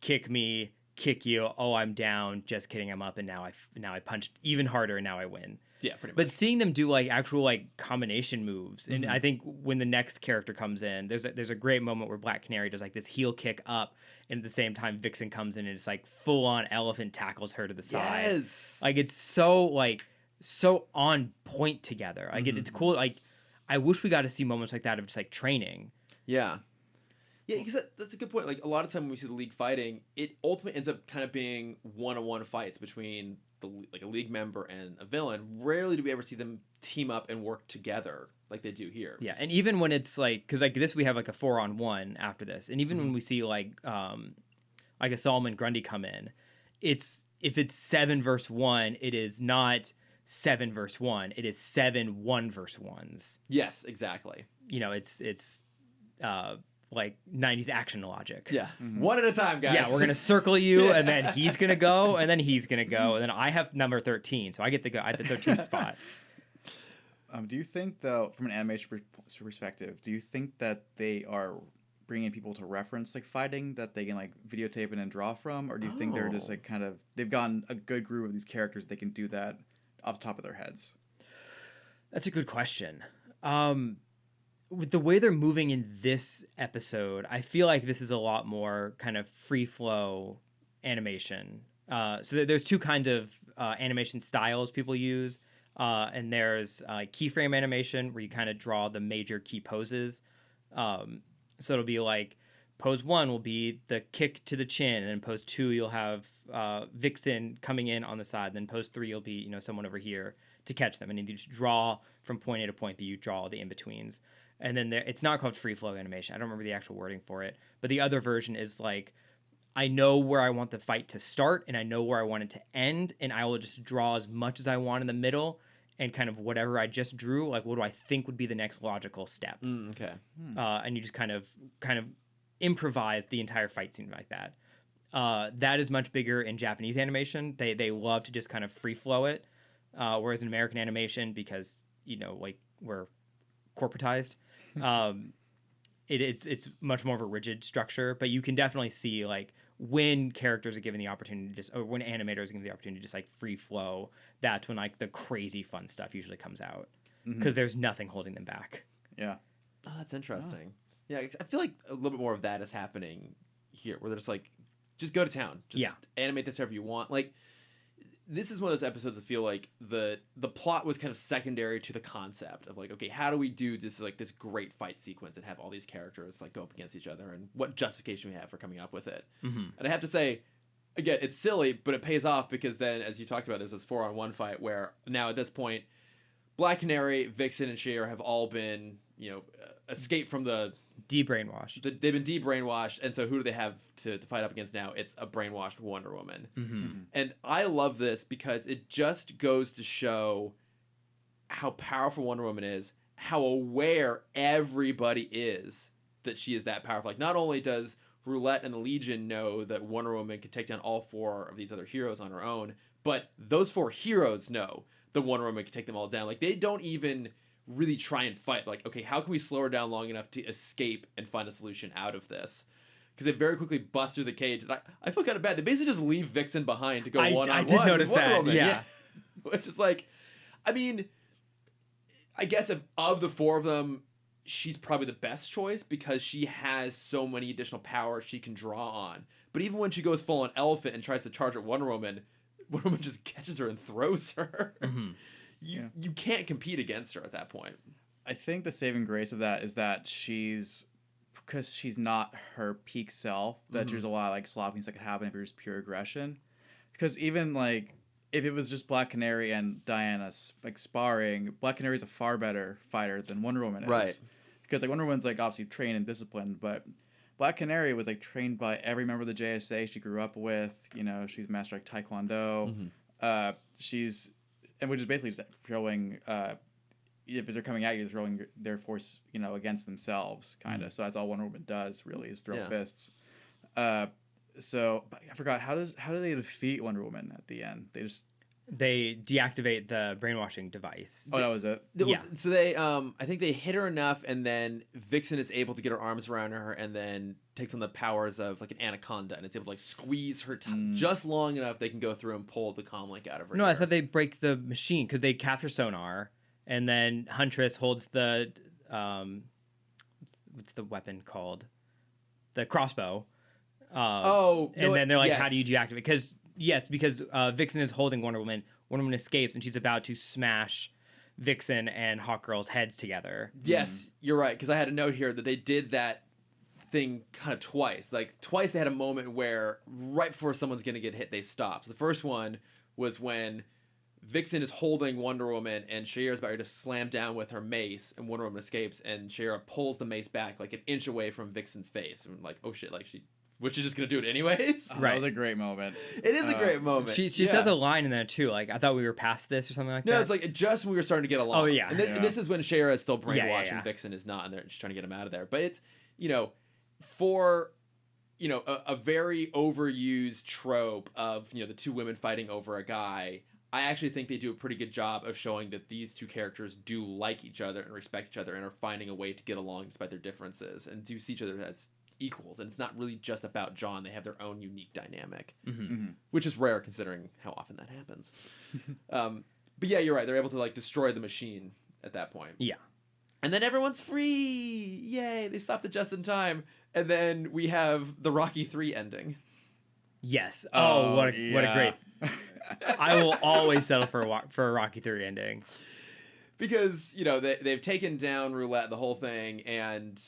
kick me, kick you. Oh, I'm down. Just kidding, I'm up, and now I punched even harder, and now I win. Yeah, pretty much. But seeing them do like actual like combination moves, and I think when the next character comes in, there's a great moment where Black Canary does like this heel kick up, and at the same time Vixen comes in and it's like full on elephant tackles her to the side. Yes. Like it's so on point together. Like it's cool. Like I wish we got to see moments like that of just like training. Yeah. Yeah, because that's a good point. Like a lot of time when we see the league fighting, it ultimately ends up kind of being one-on-one fights between a league member and a villain. Rarely do we ever see them team up and work together like they do here. Yeah, and even when it's like, because like this we have like a 4-on-1 after this, and even when we see like a Solomon Grundy come in, if it's 7 versus 1, it is not 7 versus 1. It is 7 1 versus 1s. Yes, exactly. It's like 90s action logic. Yeah. One at a time, guys. Yeah, we're gonna circle you, and then he's gonna go, and then he's gonna go, and then I have number 13, so I get the 13th spot. Do you think, though, from an animation perspective, do you think that they are bringing people to reference like fighting that they can like videotape and then draw from, or do you think they're just like kind of they've gotten a good groove of these characters, they can do that off the top of their heads? That's a good question. With the way they're moving in this episode, I feel like this is a lot more kind of free flow animation. So there's two kinds of animation styles people use. And there's keyframe animation where you kind of draw the major key poses. So it'll be like pose 1 will be the kick to the chin, and then pose 2 you'll have Vixen coming in on the side. Then pose 3 you'll be someone over here to catch them, and you just draw from point A to point B. You draw the in betweens. And then it's not called free flow animation. I don't remember the actual wording for it. But the other version is like, I know where I want the fight to start, and I know where I want it to end, and I will just draw as much as I want in the middle, and kind of whatever I just drew, like what do I think would be the next logical step? Okay. And you just kind of improvise the entire fight scene like that. That is much bigger in Japanese animation. They love to just kind of free flow it, whereas in American animation, because like we're corporatized, it's much more of a rigid structure. But you can definitely see like when characters are given the opportunity to or when animators are given the opportunity to just like free flow, that's when like the crazy fun stuff usually comes out, because there's nothing holding them back. Yeah. Oh, that's interesting. Yeah, I feel like a little bit more of that is happening here, where they're just like, just go to town, just animate this however you want. Like, this is one of those episodes that feel like the plot was kind of secondary to the concept of like, okay, how do we do this great fight sequence and have all these characters like go up against each other, and what justification we have for coming up with it. And I have to say, again, it's silly, but it pays off, because then, as you talked about, there's this 4-on-1 fight where now at this point, Black Canary, Vixen, and Shayera have all been, escaped from the De-brainwashed. They've been de-brainwashed, and so who do they have to fight up against now? It's a brainwashed Wonder Woman. And I love this because it just goes to show how powerful Wonder Woman is, how aware everybody is that she is that powerful. Like, not only does Roulette and the Legion know that Wonder Woman can take down all 4 of these other heroes on her own, but those 4 heroes know that Wonder Woman can take them all down. Like, they don't even really try and fight. Like, okay, how can we slow her down long enough to escape and find a solution out of this? Because they very quickly bust through the cage. And I feel kind of bad. They basically just leave Vixen behind to go one-on-one. I did notice that, yeah. Which is like, I mean, I guess of the 4 of them, she's probably the best choice because she has so many additional powers she can draw on. But even when she goes full on elephant and tries to charge at Wonder Woman just catches her and throws her. You can't compete against her at that point. I think the saving grace of that is that because she's not her peak self, that there's a lot of like sloppiness that could happen if it was pure aggression. Because even like if it was just Black Canary and Diana like sparring, Black Canary is a far better fighter than Wonder Woman is. Right. Because like Wonder Woman's like obviously trained and disciplined, but Black Canary was like trained by every member of the JSA she grew up with. You know, she's master like Taekwondo. Which is basically just throwing. If they're coming at you, they're throwing their force, you know, against themselves, kind of. So that's all Wonder Woman does, really, is throw fists. So but I forgot how do they defeat Wonder Woman at the end? They deactivate the brainwashing device. Oh, that was it. Yeah. So they, I think they hit her enough, and then Vixen is able to get her arms around her, and then takes on the powers of like an anaconda, and it's able to like squeeze her just long enough they can go through and pull the comlink out of her. No, ear. I thought they break the machine because they capture sonar, and then Huntress holds the what's the weapon called? The crossbow. And then they're like, how do you deactivate? Because Vixen is holding Wonder Woman. Wonder Woman escapes, and she's about to smash Vixen and Hawkgirl's heads together. Yes, you're right. Because I had a note here that they did that thing kind of twice. Like twice they had a moment where right before someone's going to get hit, they stop. So the first one was when Vixen is holding Wonder Woman, and Shayera's about to slam down with her mace, and Wonder Woman escapes, and Shayera pulls the mace back like an inch away from Vixen's face. And like, oh shit, like was she just gonna do it anyways? That was a great moment. It is a great moment. She says a line in there too, like, I thought we were past this or something like that. No, it's like just when we were starting to get along. Oh, yeah. And this is when Shayera is still brainwashing Yeah. Vixen is not, and they're just trying to get him out of there. But it's, you know, for, you know, a very overused trope of, you know, the two women fighting over a guy, I actually think they do a pretty good job of showing that these two characters do like each other and respect each other and are finding a way to get along despite their differences and do see each other as equals. And it's not really just about John. They have their own unique dynamic, which is rare considering how often that happens. But yeah, you're right. They're able to like destroy the machine at that point. Yeah. And then everyone's free. Yay. They stopped it just in time. And then we have the Rocky 3 ending. Yes. Oh, what a great. I will always settle for a Rocky 3 ending. Because, you know, they've taken down Roulette, the whole thing, and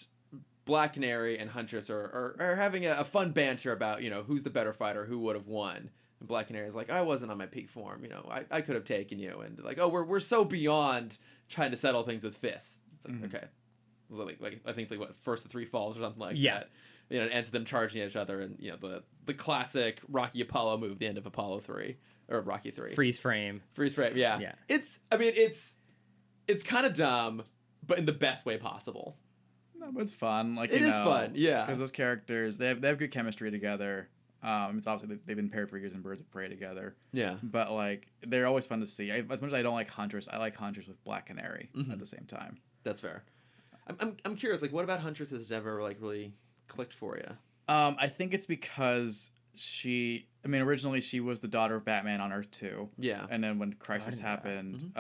Black Canary and Huntress are having a fun banter about, you know, who's the better fighter, who would have won. And Black Canary is like, I wasn't on my peak form, you know, I could have taken you. And like, oh, we're so beyond trying to settle things with fists. It's like, okay. It was like I think it's like what, first of 3 falls or something like that. You know, it ends them charging each other, and you know the classic Rocky Apollo move, the end of Apollo 3 or Rocky 3. Freeze frame. Yeah. It's kind of dumb, but in the best way possible. No, but it's fun. Like it is fun, yeah. Because those characters, they have good chemistry together. It's obviously they've been paired for years in Birds of Prey together. Yeah. But like they're always fun to see. As much as I don't like Huntress, I like Huntress with Black Canary at the same time. That's fair. I'm curious. Like, what about Huntress has never like really clicked for you? I think it's because originally she was the daughter of Batman on Earth 2. Yeah. And then when Crisis happened,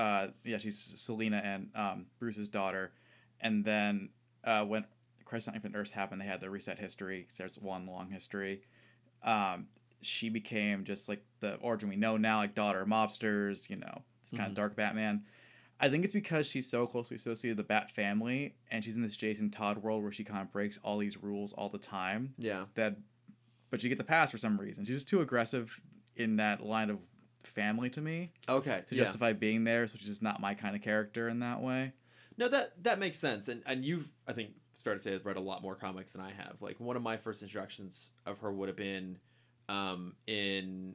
she's Selena and Bruce's daughter. And then when Crisis on Infinite Earths happened, they had the reset history. So there's one long history. She became just like the origin we know now, like daughter of mobsters, you know, this kind of dark Batman. I think it's because she's so closely associated with the Bat family, and she's in this Jason Todd world where she kind of breaks all these rules all the time. Yeah. But she gets a pass for some reason. She's just too aggressive in that line of family to me. Okay. To justify being there, so she's just not my kind of character in that way. No, that makes sense. And you've, I think it's fair to say, have read a lot more comics than I have. Like, one of my first introductions of her would have been in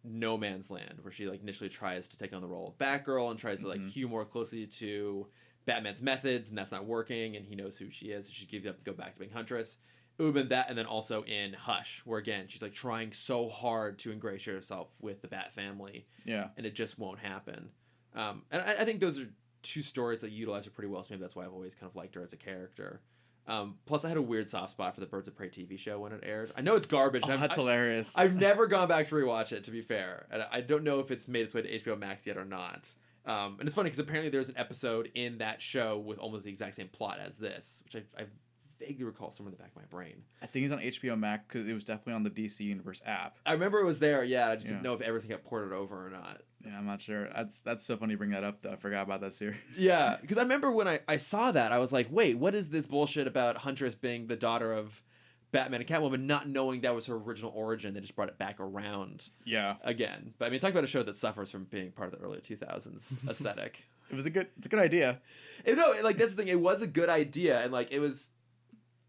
No Man's Land, where she like initially tries to take on the role of Batgirl and tries to like hew more closely to Batman's methods, and that's not working, and he knows who she is, so she gives up to go back to being Huntress. It would have been that, and then also in Hush, where again she's like trying so hard to ingratiate herself with the Bat family, and it just won't happen. And I think those are two stories that you utilize her pretty well, so maybe that's why I've always kind of liked her as a character. Plus, I had a weird soft spot for the Birds of Prey TV show when it aired. I know it's garbage. That's hilarious. I've never gone back to rewatch it, to be fair. And I don't know if it's made its way to HBO Max yet or not. And it's funny because apparently there's an episode in that show with almost the exact same plot as this, which I vaguely recall somewhere in the back of my brain. I think it's on HBO Max because it was definitely on the DC Universe app. I remember it was there, yeah. I just didn't know if everything got ported over or not. Yeah, I'm not sure. That's so funny you bring that up, though. I forgot about that series. Yeah, because I remember when I saw that, I was like, wait, what is this bullshit about Huntress being the daughter of Batman and Catwoman, not knowing that was her original origin? They just brought it back around again. But I mean, talk about a show that suffers from being part of the early 2000s aesthetic. It's a good idea. No, like, that's the thing. It was a good idea, and like, it was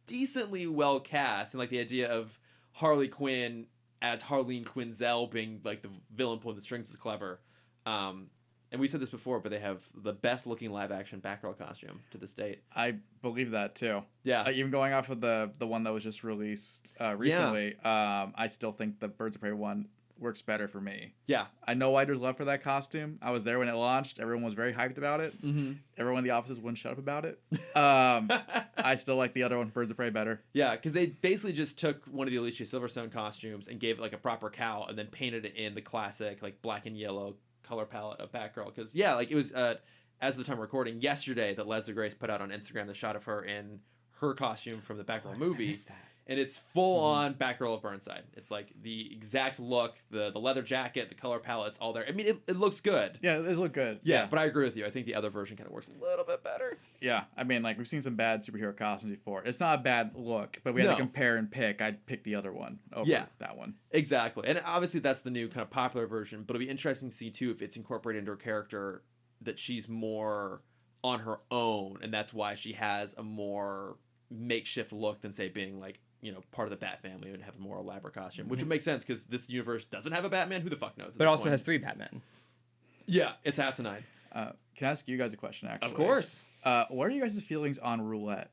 decently well cast, and like the idea of Harley Quinn as Harleen Quinzel being like the villain pulling the strings is clever. And we said this before, but they have the best looking live action Batgirl costume to this date. I believe that too. Yeah. Even going off of the one that was just released recently, I still think the Birds of Prey one works better for me. Yeah. I know why there's love for that costume. I was there when it launched. Everyone was very hyped about it. Mm-hmm. Everyone in the offices wouldn't shut up about it. I still like the other one, Birds of Prey, better. Yeah, because they basically just took one of the Alicia Silverstone costumes and gave it like a proper cowl and then painted it in the classic like black and yellow color palette of Batgirl. Because yeah, like it was as of the time of recording yesterday that Leslie Grace put out on Instagram the shot of her in her costume from the Batgirl movie. I missed that. And it's full on Batgirl of Burnside. It's like the exact look, the leather jacket, the color palette, it's all there. I mean, it looks good. Yeah, it does look good. Yeah, but I agree with you. I think the other version kind of works a little bit better. Yeah, I mean, like, we've seen some bad superhero costumes before. It's not a bad look, but we had to compare and pick. I'd pick the other one over that one. Exactly. And obviously that's the new kind of popular version, but it'll be interesting to see, too, if it's incorporated into her character that she's more on her own, and that's why she has a more makeshift look than, say, being, like, you know, part of the Bat family and have a more elaborate costume, which would make sense because this universe doesn't have a Batman. Who the fuck knows? But also has 3 Batmen. Yeah, it's asinine. Can I ask you guys a question, actually? Of course. What are you guys' feelings on Roulette?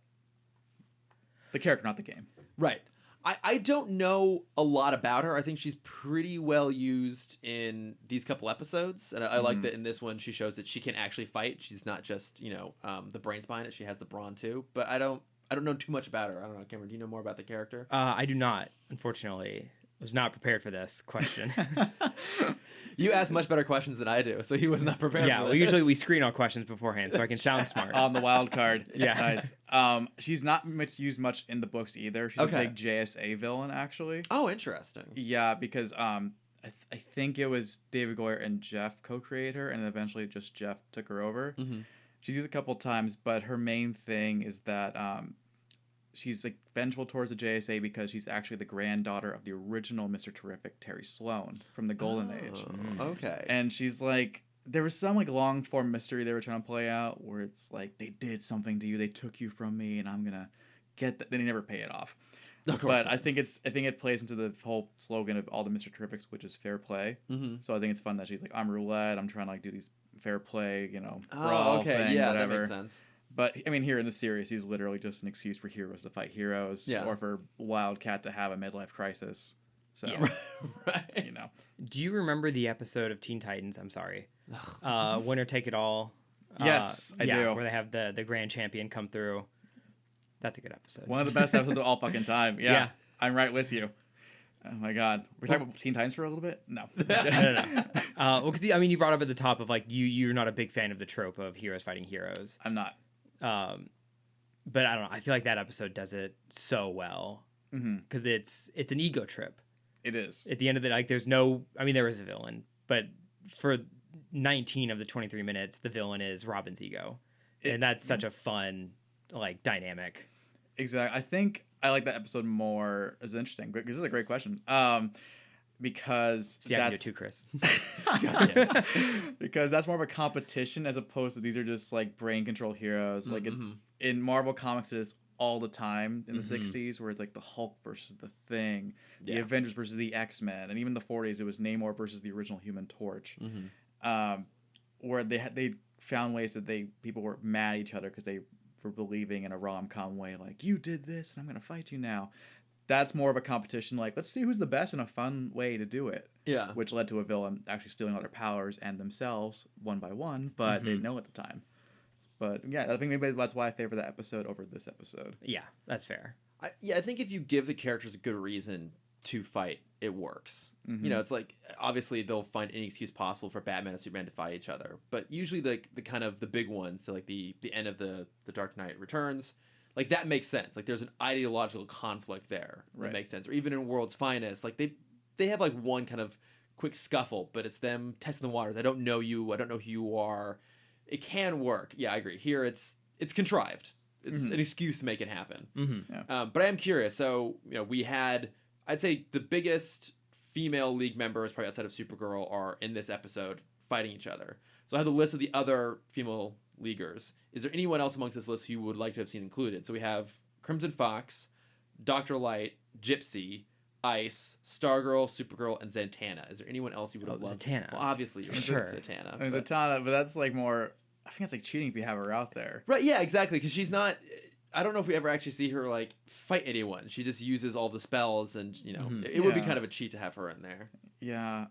The character, not the game. Right. I don't know a lot about her. I think she's pretty well used in these couple episodes. And I like that in this one she shows that she can actually fight. She's not just, you know, the brains behind it. She has the brawn too. But I don't know too much about her. I don't know, Cameron, do you know more about the character? I do not, unfortunately. I was not prepared for this question. You ask much better questions than I do, so he was not prepared for this. Well, usually we screen all questions beforehand so I can sound smart. On the wild card. Yeah. Nice. She's not used much in the books either. She's a big JSA villain, actually. Oh, interesting. Yeah, because I think it was David Goyer and Jeff co-created her, and eventually just Jeff took her over. Mm-hmm. She's used a couple times, but her main thing is that she's like vengeful towards the JSA because she's actually the granddaughter of the original Mr. Terrific, Terry Sloan, from the Golden Age. Okay. And she's like, there was some like long form mystery they were trying to play out where it's like they did something to you, they took you from me, and I'm gonna get that. Then they never pay it off. Of course. But I think it plays into the whole slogan of all the Mr. Terrifics, which is fair play. Mm-hmm. So I think it's fun that she's like, I'm Roulette. I'm trying to like do these fair play, you know, brawl thing, whatever. That makes sense. But I mean, here in the series, he's literally just an excuse for heroes to fight heroes, or for Wildcat to have a midlife crisis. So, right. You know. Do you remember the episode of Teen Titans? I'm sorry, Winner Take It All. Yes, I do. Where they have the grand champion come through. That's a good episode. One of the best episodes of all fucking time. Yeah, I'm right with you. Oh my god, we're talking about Teen Titans for a little bit. No. No. Well, because I mean, you brought up at the top of like you're not a big fan of the trope of heroes fighting heroes. I'm not. But I don't know. I feel like that episode does it so well because it's an ego trip. It is. At the end of the like, there's no. I mean, there is a villain, but for 19 of the 23 minutes, the villain is Robin's ego, and that's such a fun like dynamic. Exactly. I think I like that episode more. It's interesting. This is a great question. Because that's you too, Chris. Gotcha. Because that's more of a competition as opposed to these are just like brain control heroes. Like it's in Marvel Comics, it is all the time in the 60s where it's like the Hulk versus the Thing, the Avengers versus the X-Men, and even the 40s it was Namor versus the original Human Torch. Where they found ways that people were mad at each other because they were believing in a rom-com way, like you did this and I'm gonna fight you now. That's more of a competition, like, let's see who's the best in a fun way to do it. Yeah. Which led to a villain actually stealing all their powers and themselves one by one, but they didn't know at the time. But, yeah, I think maybe that's why I favor that episode over this episode. Yeah, that's fair. I think if you give the characters a good reason to fight, it works. You know, it's like, obviously they'll find any excuse possible for Batman and Superman to fight each other. But usually the kind of the big ones, so like the end of the Dark Knight Returns, like that makes sense. Like there's an ideological conflict there that makes sense. Or even in World's Finest, like they have like one kind of quick scuffle, but it's them testing the waters. I don't know you. I don't know who you are. It can work. Yeah, I agree. Here, it's contrived. It's an excuse to make it happen. Yeah. But I am curious. So, we had, I'd say the biggest female league members, probably outside of Supergirl, are in this episode fighting each other. So I have the list of the other female leaguers. Is there anyone else amongst this list who you would like to have seen included? So we have Crimson Fox, Dr. Light, Gypsy, Ice, Stargirl, Supergirl, and Zatanna. Is there anyone else you would have loved? Zatanna. Well, obviously you're Sure. Zatanna. I mean, Zatanna, but that's like more. I think it's like cheating if you have her out there. Right, yeah, exactly, because she's not... I don't know if we ever actually see her, like, fight anyone. She just uses all the spells, and, it would be kind of a cheat to have her in there. Yeah.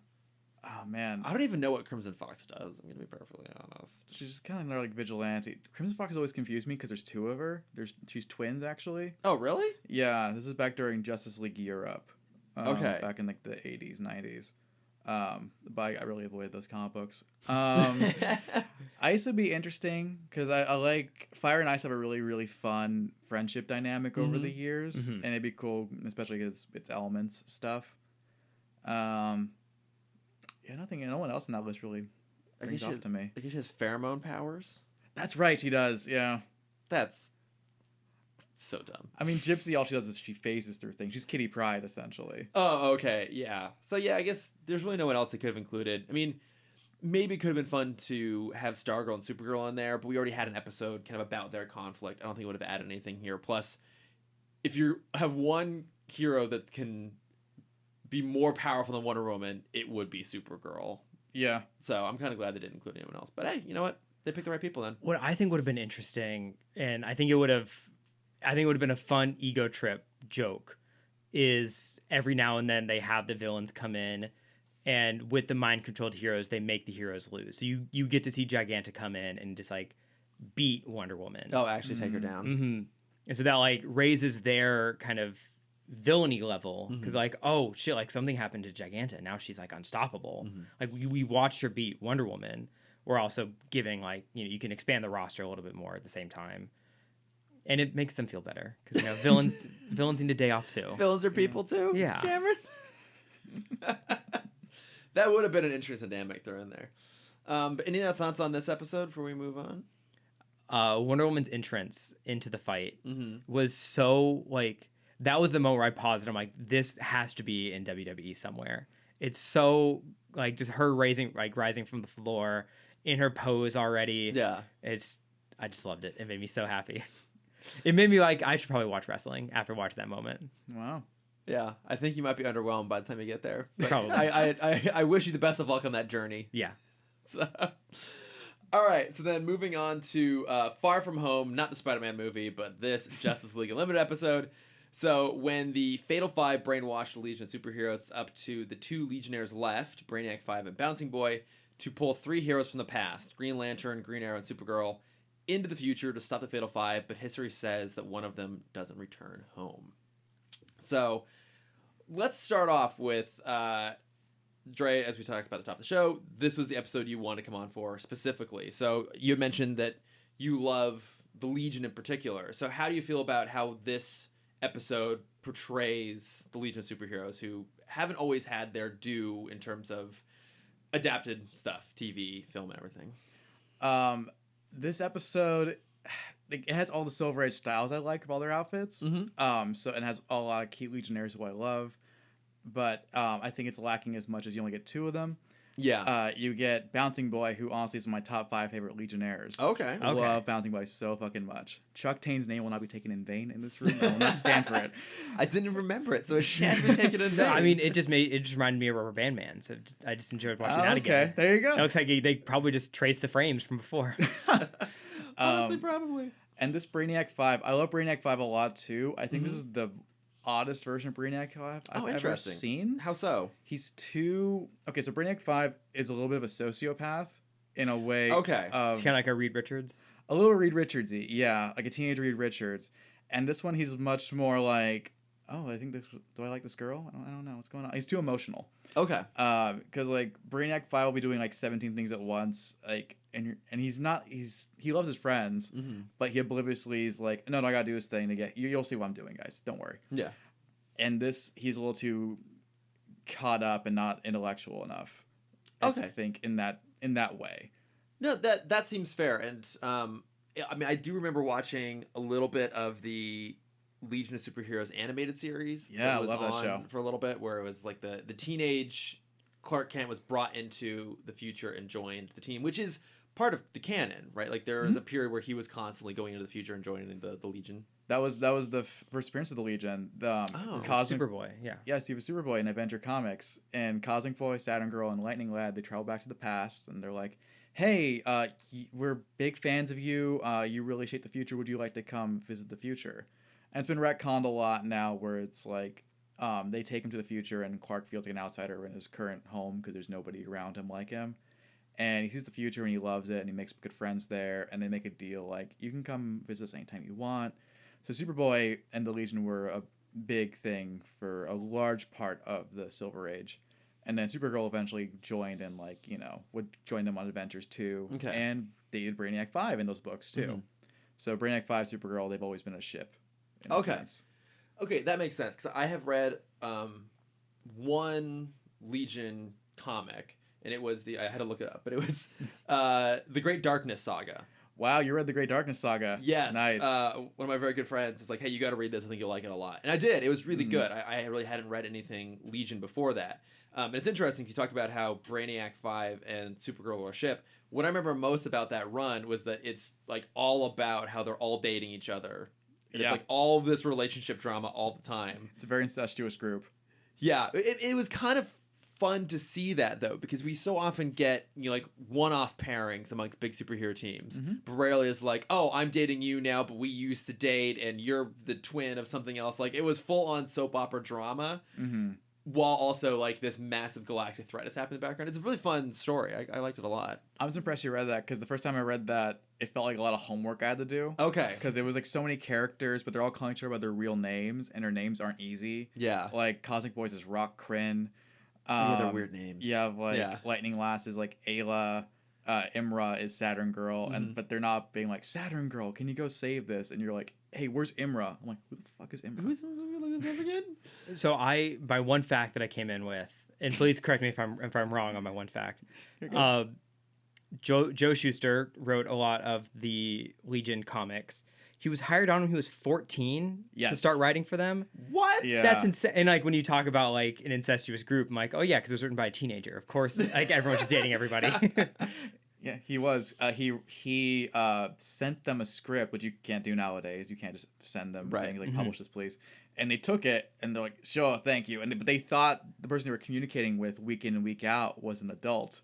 Oh, man. I don't even know what Crimson Fox does, I'm going to be perfectly honest. She's just kind of like vigilante. Crimson Fox always confused me because there's two of her. She's twins, actually. Oh, really? Yeah, this is back during Justice League Europe. Okay. Back in, like, the 80s, 90s. But I really avoided those comic books. Ice would be interesting because I like Fire and Ice have a really, really fun friendship dynamic over the years, and it'd be cool, especially because it's elements stuff. Yeah, no one else in that list really brings off to me. I guess she has pheromone powers? That's right, she does, yeah. That's so dumb. I mean, Gypsy, all she does is she phases through things. She's Kitty Pryde, essentially. Oh, okay, yeah. So, yeah, I guess there's really no one else they could have included. I mean, maybe it could have been fun to have Stargirl and Supergirl in there, but we already had an episode kind of about their conflict. I don't think it would have added anything here. Plus, if you have one hero that can be more powerful than Wonder Woman, it would be Supergirl. Yeah. So I'm kind of glad they didn't include anyone else. But hey, you know what? They picked the right people then. What I think would have been interesting, and I think it would have been a fun ego trip joke, is every now and then they have the villains come in, and with the mind-controlled heroes, they make the heroes lose. So you get to see Giganta come in and just, like, beat Wonder Woman. Oh, actually take her down. Mm-hmm. And so that, like, raises their kind of villainy level, because like, oh shit, like something happened to Giganta, now she's like unstoppable. Like we watched her beat Wonder Woman. We're also giving, like, you can expand the roster a little bit more at the same time, and it makes them feel better because villains need a day off too. Villains are people too. Yeah, Cameron. That would have been an interesting dynamic throw in there. But any other thoughts on this episode before we move on? Wonder Woman's entrance into the fight was so, like, that was the moment where I paused and I'm like, this has to be in WWE somewhere. It's so, like, just her rising from the floor in her pose already. Yeah. I just loved it. It made me so happy. It made me like, I should probably watch wrestling after watching that moment. Wow. Yeah, I think you might be underwhelmed by the time you get there. But Probably. I wish you the best of luck on that journey. Yeah. So, all right, so then moving on to Far From Home, not the Spider-Man movie, but this Justice League Unlimited episode. So when the Fatal Five brainwashed the Legion of Superheroes, up to the two Legionnaires left, Brainiac 5 and Bouncing Boy, to pull three heroes from the past, Green Lantern, Green Arrow, and Supergirl, into the future to stop the Fatal Five, but history says that one of them doesn't return home. So let's start off with Dre, as we talked about at the top of the show. This was the episode you wanted to come on for specifically. So you mentioned that you love the Legion in particular. So how do you feel about how this episode portrays the Legion of Superheroes, who haven't always had their due in terms of adapted stuff, TV, film, and everything? This episode, it has all the Silver Age styles I like of all their outfits. So it has a lot of cute Legionnaires who I love, but I think it's lacking as much as you only get two of them. Yeah. You get Bouncing Boy, who honestly is my top 5 favorite Legionnaires. Okay. I love Bouncing Boy so fucking much. Chuck Tane's name will not be taken in vain in this room. I will not stand for it. I didn't remember it, so it shan't be taken in vain. I mean, it just reminded me of Rubber Band Man, so I just enjoyed watching that again. Okay, there you go. It looks like they probably just traced the frames from before. Honestly, probably. And this Brainiac 5, I love Brainiac 5 a lot too. I think this is the oddest version of Brainiac 5 I've ever seen. How so? He's too... Okay, so Brainiac 5 is a little bit of a sociopath in a way. Okay. It's kind of like a Reed Richards. A little Reed Richards-y, yeah. Like a teenage Reed Richards. And this one, he's much more like, oh, do I like this girl? I don't know what's going on. He's too emotional. Okay. Because like Brainiac 5 will be doing like 17 things at once, like, and he loves his friends, but he obliviously is like, no, I gotta do this thing to get you'll see what I'm doing, guys. Don't worry. Yeah. And this, he's a little too caught up and not intellectual enough. Okay. I think in that way. No, that seems fair. And I mean, I do remember watching a little bit of the Legion of Superheroes animated series. Yeah, I was love that show. For a little bit, where it was like the teenage Clark Kent was brought into the future and joined the team, which is part of the canon, right? Like there was a period where he was constantly going into the future and joining the Legion. That was the first appearance of the Legion. Superboy, yeah. Yes, he was Superboy in Adventure Comics. And Cosmic Boy, Saturn Girl, and Lightning Lad, they travel back to the past, and they're like, hey, we're big fans of you. You really shape the future. Would you like to come visit the future? And it's been retconned a lot now where it's like they take him to the future, and Clark feels like an outsider in his current home because there's nobody around him like him. And he sees the future, and he loves it, and he makes good friends there, and they make a deal like, you can come visit us anytime you want. So Superboy and the Legion were a big thing for a large part of the Silver Age. And then Supergirl eventually joined and, like, you know, would join them on adventures too. Okay. And dated Brainiac 5 in those books too. Mm-hmm. So Brainiac 5, Supergirl, they've always been a ship. In a sense. Okay, that makes sense. Because I have read one Legion comic, and it was I had to look it up, but it was the Great Darkness Saga. Wow, you read the Great Darkness Saga. Yes. Nice. One of my very good friends is like, hey, you got to read this. I think you'll like it a lot. And I did. It was really good. I really hadn't read anything Legion before that. And it's interesting. You talked about how Brainiac 5 and Supergirl are a ship. What I remember most about that run was that it's like all about how they're all dating each other. And it's like all of this relationship drama all the time. It's a very incestuous group. Yeah. It was kind of fun to see that, though, because we so often get, you know, like one-off pairings amongst big superhero teams. But rarely is like, oh, I'm dating you now, but we used to date, and you're the twin of something else. Like, it was full-on soap opera drama, while also, like, this massive galactic threat has happened in the background. It's a really fun story. I liked it a lot. I was impressed you read that, because the first time I read that, it felt like a lot of homework I had to do. Okay. Because it was like so many characters, but they're all calling each other by their real names, and their names aren't easy. Yeah. Like, Cosmic Boys is Rock Kryn. Yeah, they're weird names. Yeah, like Lightning Lass is like Ayla, Imra is Saturn Girl, but they're not being like, Saturn Girl, can you go save this? And you're like, hey, where's Imra? I'm like, who the fuck is Imra? Who's this name again? So by one fact that I came in with, and please correct me if I'm wrong on my one fact. Joe Shuster wrote a lot of the Legion comics. He was hired on when he was 14 to start writing for them. What? Yeah. That's insane. And like when you talk about like an incestuous group, I'm like, oh yeah, because it was written by a teenager. Of course, like everyone's just dating everybody. Yeah, he was. He sent them a script, which you can't do nowadays. You can't just send them saying like, publish this, please. And they took it, and they're like, sure, thank you. But they thought the person they were communicating with week in and week out was an adult.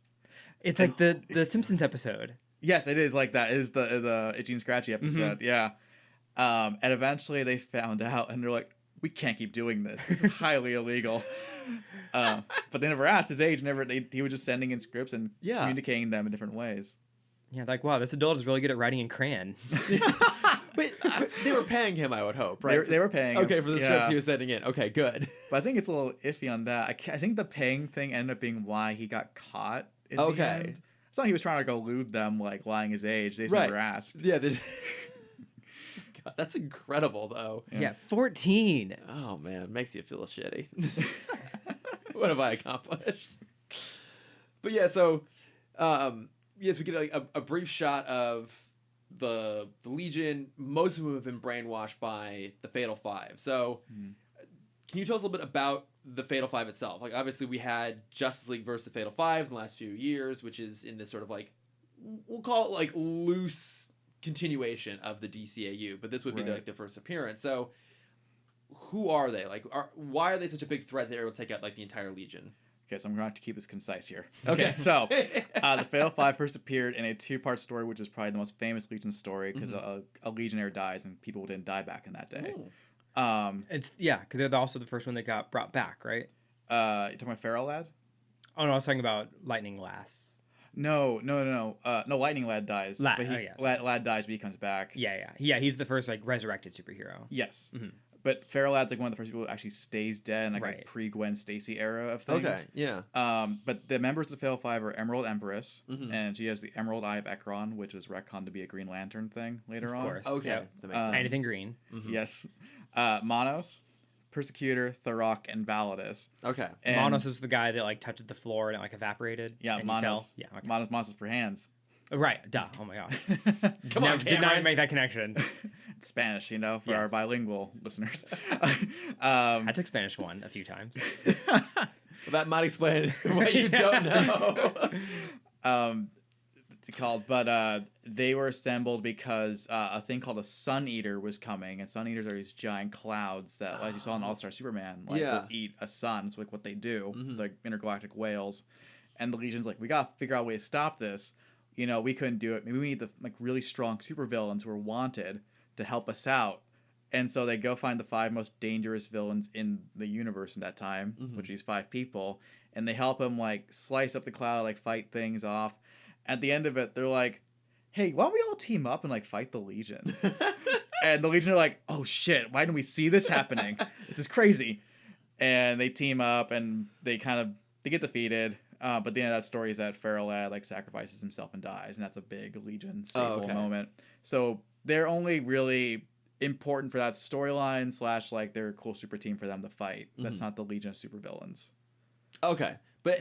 It's like the Simpsons episode. Yes, it is like that. It is the Itchy and Scratchy episode. Yeah. And eventually they found out, and they're like, we can't keep doing this. This is highly illegal. But they never asked his age. He was just sending in scripts and communicating them in different ways. Yeah, like, wow, this adult is really good at writing in crayon. but they were paying him, I would hope, right? They were paying him. Okay, for the scripts he was sending in. Okay, good. But I think it's a little iffy on that. I think the paying thing ended up being why he got caught in the end. It's not like he was trying to go elude them, like lying his age. They just never asked. Yeah, God, that's incredible, though. Yeah, 14. Oh, man. Makes you feel shitty. What have I accomplished? But yeah, so, yes, we get like a brief shot of the Legion. Most of them have been brainwashed by the Fatal Five. So, can you tell us a little bit about the Fatal Five itself? Like, obviously, we had Justice League versus the Fatal Five in the last few years, which is in this sort of like, we'll call it like loose continuation of the DCAU, but this would be like their first appearance. So, who are they? Like, why are they such a big threat that they're able to take out like the entire Legion? Okay, so I'm going to have to keep this concise here. Okay, so the Fatal Five first appeared in a two-part story, which is probably the most famous Legion story, because a Legionnaire dies and people didn't die back in that day. It's because they're also the first one that got brought back, right? You talking about Feral Lad? Oh no, I was talking about Lightning Lass. No. Lightning Lad dies. Lad dies, but he comes back. Yeah. He's the first like resurrected superhero. Yes. But Feral Lad's like one of the first people who actually stays dead in like a pre-Gwen Stacy era of things. Okay, yeah. But the members of the Fatal Five are Emerald Empress, and she has the Emerald Eye of Ekron, which was retconned to be a Green Lantern thing later on. Of course. Okay, that makes sense. Anything green. Yes. Monos, Persecutor, Thurok, and Validus. Okay. And Monos was the guy that like touched the floor and it like evaporated. yeah, and Monos. he fell. Yeah, okay. Monos for hands. Right. Duh. Oh my gosh. Come on, Did not make that connection. It's Spanish, you know, for Yes. our bilingual listeners. I took Spanish 1 a few times. Well, that might explain what you don't know. What's it called? But they were assembled because a thing called a Sun Eater was coming, and Sun Eaters are these giant clouds that, as you saw in All Star Superman, like will eat a sun. It's like what they do, like intergalactic whales. And the Legion's like, we gotta figure out a way to stop this. You know, we couldn't do it. Maybe we need the like really strong supervillains who are wanted to help us out. And so they go find the 5 most dangerous villains in the universe in that time, which is 5 people, and they help them like slice up the cloud, like fight things off. At the end of it, they're like, "Hey, why don't we all team up and like fight the Legion?" And the Legion are like, "Oh shit, why didn't we see this happening? This is crazy." And they team up and they get defeated. But the end of that story is that Feral Lad like sacrifices himself and dies, and that's a big Legion staple moment. So they're only really important for that storyline / like they're a cool super team for them to fight. That's not the Legion of supervillains. Okay, but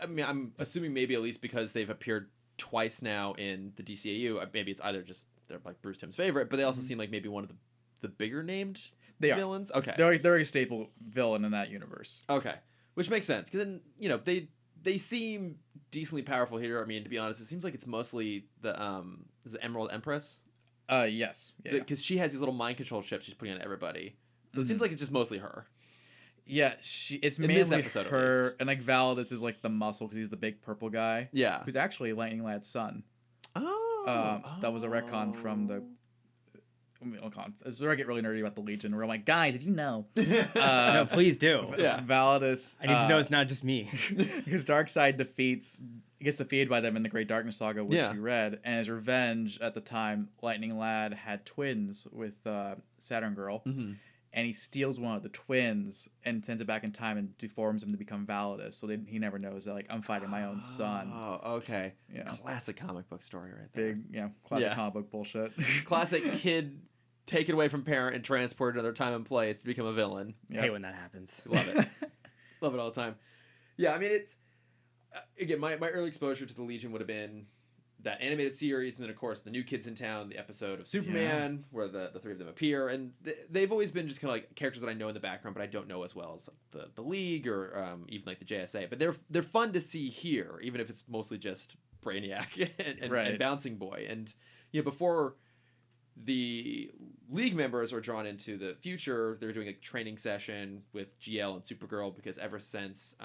I mean, I'm assuming maybe at least because they've appeared twice now in the DCAU, maybe it's either just they're like Bruce Timm's favorite, but they also seem like maybe one of the bigger named villains. Okay, they're a staple villain in that universe. Okay, which makes sense because then they seem decently powerful here. I mean, to be honest, it seems like it's mostly the is it Emerald Empress? Yes, because she has these little mind control chips she's putting on everybody, so it seems like it's just mostly her. Yeah, it's mainly this episode, her, and like Validus is like the muscle because he's the big purple guy. Yeah, who's actually Lightning Lad's son. That was a retcon from the. This is where I get really nerdy about the Legion. Where I'm like, guys, did you know? No, please do. Yeah, Validus. I need to know it's not just me. Because Darkseid gets defeated by them in the Great Darkness Saga, which you read, and as revenge, at the time, Lightning Lad had twins with Saturn Girl. And he steals one of the twins and sends it back in time and deforms him to become Validus. So he never knows that, like, I'm fighting my own son. Oh, okay. Yeah. Classic comic book story right there. Classic comic book bullshit. Classic kid taken away from parent and transported to another time and place to become a villain. I hate when that happens. Love it. Love it all the time. Yeah, I mean, it's... again, my early exposure to the Legion would have been that animated series, and then, of course, the New Kids in Town, the episode of Superman, where the 3 of them appear, and they've always been just kind of like characters that I know in the background, but I don't know as well as the League or even like the JSA. But they're fun to see here, even if it's mostly just Brainiac and Bouncing Boy. And before the League members are drawn into the future, they're doing a training session with GL and Supergirl because ever since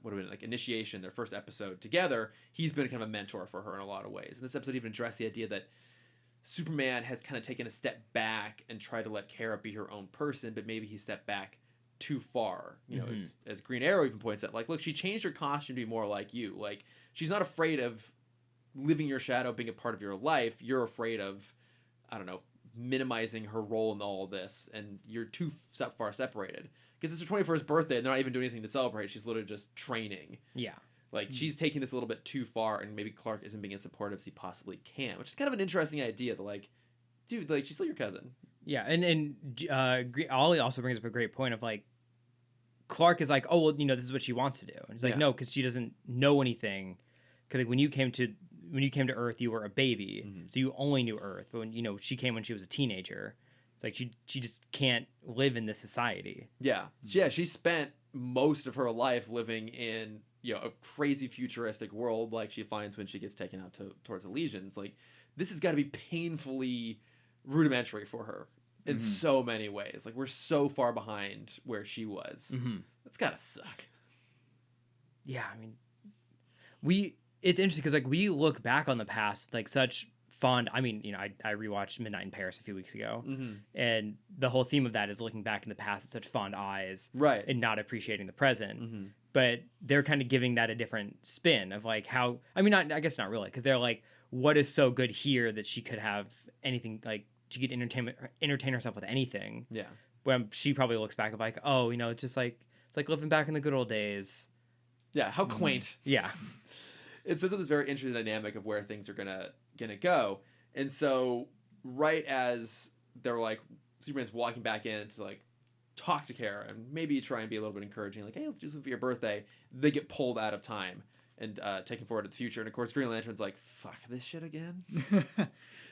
what have been like Initiation, their first episode together, he's been kind of a mentor for her in a lot of ways. And this episode even addressed the idea that Superman has kind of taken a step back and tried to let Kara be her own person, but maybe he stepped back too far. As Green Arrow even points out, like, look, she changed her costume to be more like you. Like, she's not afraid of living your shadow, being a part of your life. You're afraid of, I don't know, minimizing her role in all of this, and you're too far separated. Because it's her 21st birthday, and they're not even doing anything to celebrate. She's literally just training. Yeah. Like, she's taking this a little bit too far, and maybe Clark isn't being as supportive as he possibly can, which is kind of an interesting idea. That, like, dude, like, she's still your cousin. Yeah, and Ollie also brings up a great point of, like, Clark is like, oh, well, this is what she wants to do. And he's like, no, because she doesn't know anything. Because, like, when you came to Earth, you were a baby, so you only knew Earth. But when she came when she was a teenager, it's like she just can't live in this society. Yeah. She spent most of her life living in a crazy futuristic world like she finds when she gets taken out towards the Legion. It's like, this has got to be painfully rudimentary for her in so many ways. Like, we're so far behind where she was. That's gotta suck. Yeah, I mean, it's interesting because, like, we look back on the past with, like, such fond. I mean, I rewatched Midnight in Paris a few weeks ago, and the whole theme of that is looking back in the past with such fond eyes, right, and not appreciating the present. But they're kind of giving that a different spin of, like, how. I mean, I guess not really, because they're like, what is so good here that she could have anything, like, she could entertain herself with anything. Yeah. When she probably looks back of, like, oh, it's just like, it's like living back in the good old days. Yeah. How quaint. Yeah. It sets up this very interesting dynamic of where things are gonna go. And so right as they're like, Superman's walking back in to like talk to Kara and maybe try and be a little bit encouraging, like, hey, let's do something for your birthday. They get pulled out of time and taken forward to the future. And of course, Green Lantern's like, fuck this shit again.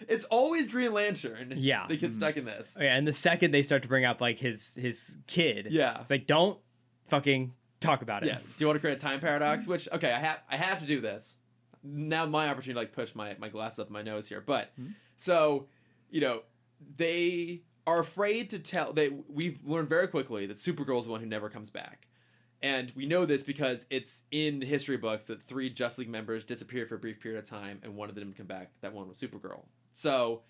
It's always Green Lantern. Yeah. They get stuck in this. Oh, yeah, and the second they start to bring up like his kid, Yeah. it's like, don't fucking talk about it. Yeah. Do you want to create a time paradox? Which, okay, I have to do this. Now my opportunity to like push my glasses up my nose here. But so, you know, they are afraid to tell. We've learned very quickly that Supergirl is the one who never comes back. And we know this because it's in the history books that 3 Justice League members disappeared for a brief period of time, and one of them didn't come back. That one was Supergirl. So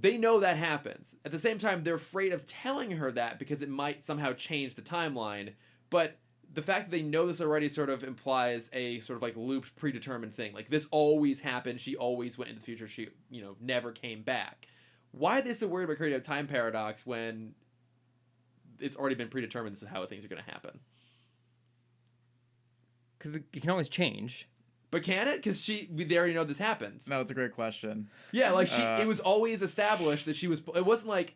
they know that happens. At the same time, they're afraid of telling her that because it might somehow change the timeline. But the fact that they know this already sort of implies a sort of like looped, predetermined thing. Like, this always happened. She always went into the future. She, you know, never came back. Why are they so worried about creating a time paradox when it's already been predetermined this is how things are going to happen? Because it can always change. But can it? Because they already know this happened. No, it's a great question. Yeah, like it was always established that she was. It wasn't like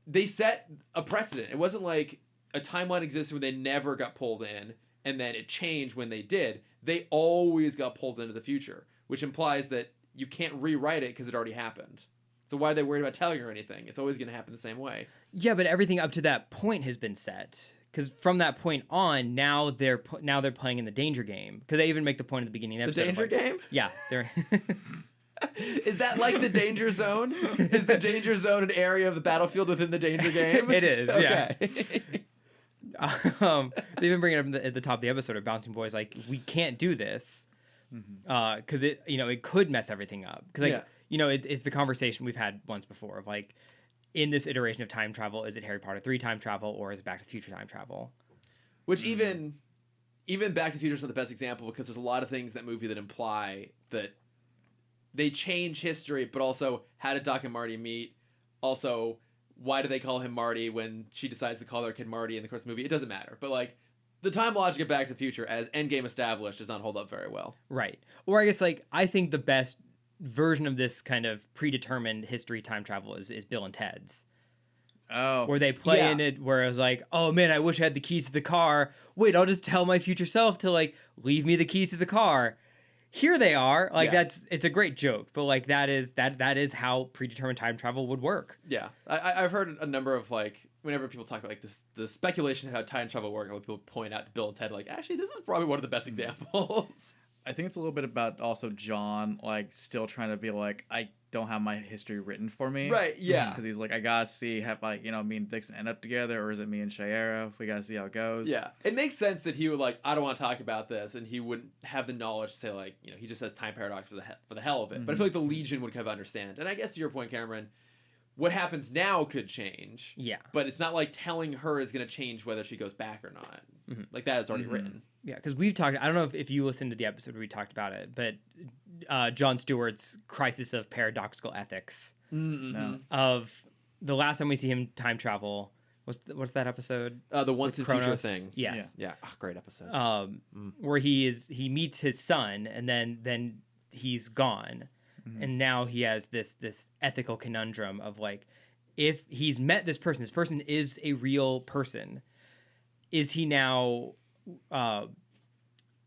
they set a precedent. It wasn't like a timeline existed when they never got pulled in, and then it changed when they did. They always got pulled into the future, which implies that you can't rewrite it because it already happened. So why are they worried about telling her anything? It's always going to happen the same way. Yeah, but everything up to that point has been set. Because from that point on, now they're playing in the danger game. Because they even make the point at the beginning of the episode. The danger game? Yeah, they're. Is that like the danger zone? Is the danger zone an area of the battlefield within the danger game? It is. Okay. Yeah. They even bring it up at the top of the episode of Bouncing Boys, like, we can't do this because it could mess everything up. Because it's the conversation we've had once before of like, in this iteration of time travel, is it Harry Potter 3 time travel or is it Back to the Future time travel? Which even Back to the Future is not the best example because there's a lot of things in that movie that imply that they change history, but also how did Doc and Marty meet? Also, why do they call him Marty when she decides to call their kid Marty in the course of the movie? It doesn't matter. But like, the time logic of Back to the Future, as Endgame established, does not hold up very well. Right. Or I guess like I think the best version of this kind of predetermined history time travel is Bill and Ted's. Oh. Where they play in it where it was like, oh man, I wish I had the keys to the car. Wait, I'll just tell my future self to like leave me the keys to the car. Here they are. Like it's a great joke, but like that is how predetermined time travel would work. Yeah. I've heard a number of like, whenever people talk about like this, the speculation of how time travel works, like people point out to Bill and Ted like, actually this is probably one of the best examples. I think it's a little bit about also John, like, still trying to be like, I don't have my history written for me. Right, yeah. Because he's like, I gotta see, me and Vixen end up together, or is it me and Shiera? We gotta see how it goes. Yeah. It makes sense that he would like, I don't want to talk about this, and he wouldn't have the knowledge to say like, he just says time paradox for the hell of it. But I feel like the Legion would kind of understand. And I guess to your point, Cameron, what happens now could change. Yeah. But it's not like telling her is going to change whether she goes back or not. Mm-hmm. Like that is already written. Yeah, because we've talked, I don't know if you listened to the episode where we talked about it, but Jon Stewart's crisis of paradoxical ethics. Of the last time we see him time travel, what's that episode? The Once in Future thing. Yes. Yeah. Oh, great episode. Where he meets his son and then he's gone. And now he has this ethical conundrum of like, if he's met this person is a real person, is he now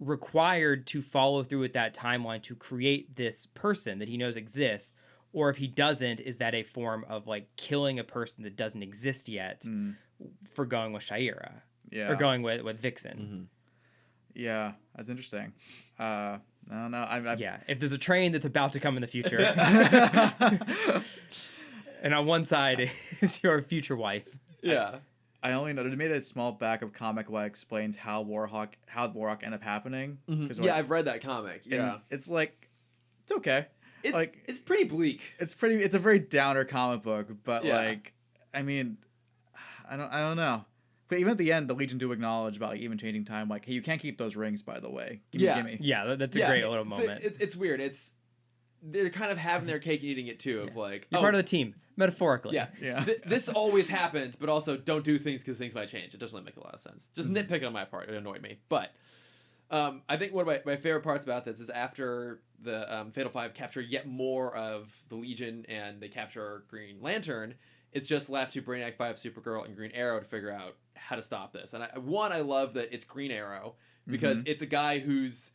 required to follow through with that timeline to create this person that he knows exists? Or if he doesn't, is that a form of like killing a person that doesn't exist yet for going with Shiera? Yeah. Or going with Vixen? Yeah, that's interesting. I don't know. Yeah, if there's a train that's about to come in the future, and on one side is your future wife. Yeah. I only know they made a small back of comic that explains how Warhawk ended up happening. Mm-hmm. Yeah, I've read that comic. Yeah, it's like it's okay. It's pretty bleak. It's a very downer comic book, but like, I mean, I don't know. But even at the end, the Legion do acknowledge about like, even changing time. Like, hey, you can't keep those rings, by the way. Gimme. Yeah, that's a great little moment. It's weird. They're kind of having their cake and eating it too. Of like, you're part of the team, metaphorically. Yeah. This always happens, but also don't do things because things might change. It doesn't really make a lot of sense. Just nitpick on my part. It annoyed me. But I think one of my favorite parts about this is after the Fatal Five capture yet more of the Legion and they capture Green Lantern, it's just left to Brainiac 5, Supergirl, and Green Arrow to figure out how to stop this. And I love that it's Green Arrow because it's a guy whose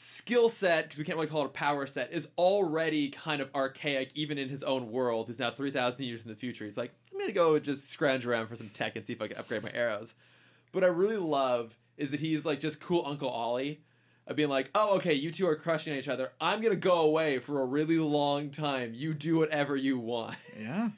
skill set, because we can't really call it a power set, is already kind of archaic even in his own world. He's now 3,000 years in the future. He's like, I'm gonna go just scrounge around for some tech and see if I can upgrade my arrows. But I really love is that he's like just cool Uncle Ollie of being like, oh, okay, you two are crushing on each other, I'm gonna go away for a really long time, you do whatever you want. Yeah.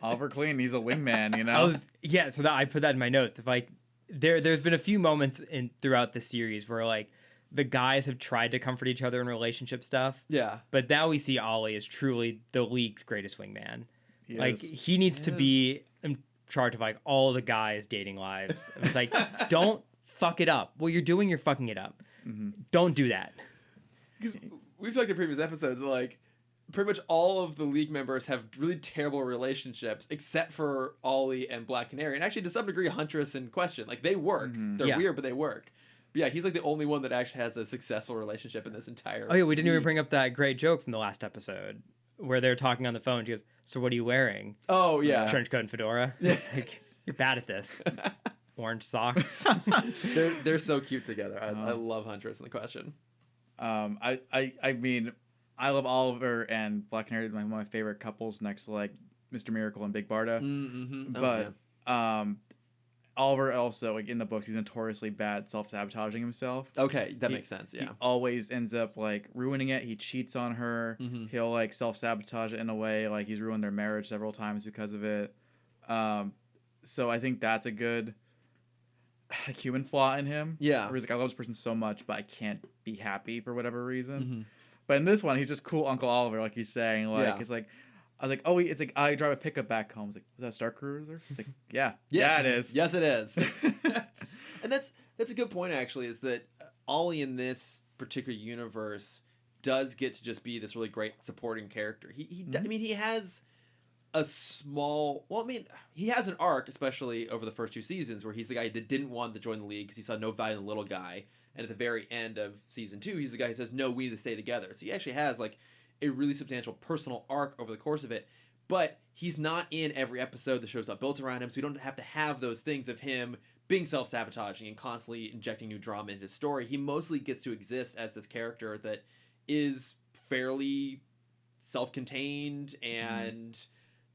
Oliver Queen, he's a wingman, you know. So that I put that in my notes. If like there's been a few moments throughout the series where like the guys have tried to comfort each other in relationship stuff. Yeah. But now we see Ollie as truly the league's greatest wingman. He needs to Yes. be in charge of like all the guys' dating lives. It's like, don't fuck it up. Well, you're doing, you're fucking it up. Don't do that. Because we've talked in previous episodes, like, pretty much all of the League members have really terrible relationships, except for Ollie and Black Canary, and actually to some degree Huntress and Question. Like, they work. They're weird, but they work. But yeah, he's like the only one that actually has a successful relationship in this entire. Oh yeah, we didn't even league. bring up that great joke from the last episode where they're talking on the phone. She goes, "So what are you wearing?" Oh yeah, Trench coat and fedora. It's like, you're bad at this. Orange socks. they're so cute together. I love Huntress and the Question. I mean, I love Oliver and Black Canary, one of my favorite couples next to like Mr. Miracle and Big Barda. But Oliver also, like in the books, he's notoriously bad self-sabotaging himself. Okay, that makes sense. Yeah, he always ends up like ruining it. He cheats on her. He'll like self-sabotage it in a way like he's ruined their marriage several times because of it. So I think that's a good human flaw in him. Yeah, where he's like, I love this person so much, but I can't be happy for whatever reason. But in this one, he's just cool Uncle Oliver, like he's saying. Like it's like, I was like, oh, it's like I drive a pickup back home. I was like, was that a Star Cruiser? It's like, yeah, yeah, it is. Yes, it is. And that's a good point actually. Is that Ollie in this particular universe does get to just be this really great supporting character. I mean, he has a small. Well, I mean, he has an arc, especially over the first 2 seasons, where he's the guy that didn't want to join the league because he saw no value in the little guy. And at the very end of season 2, he's the guy who says, no, we need to stay together. So he actually has like a really substantial personal arc over the course of it. But he's not in every episode. The show's not built around him, so we don't have to have those things of him being self-sabotaging and constantly injecting new drama into his story. He mostly gets to exist as this character that is fairly self-contained and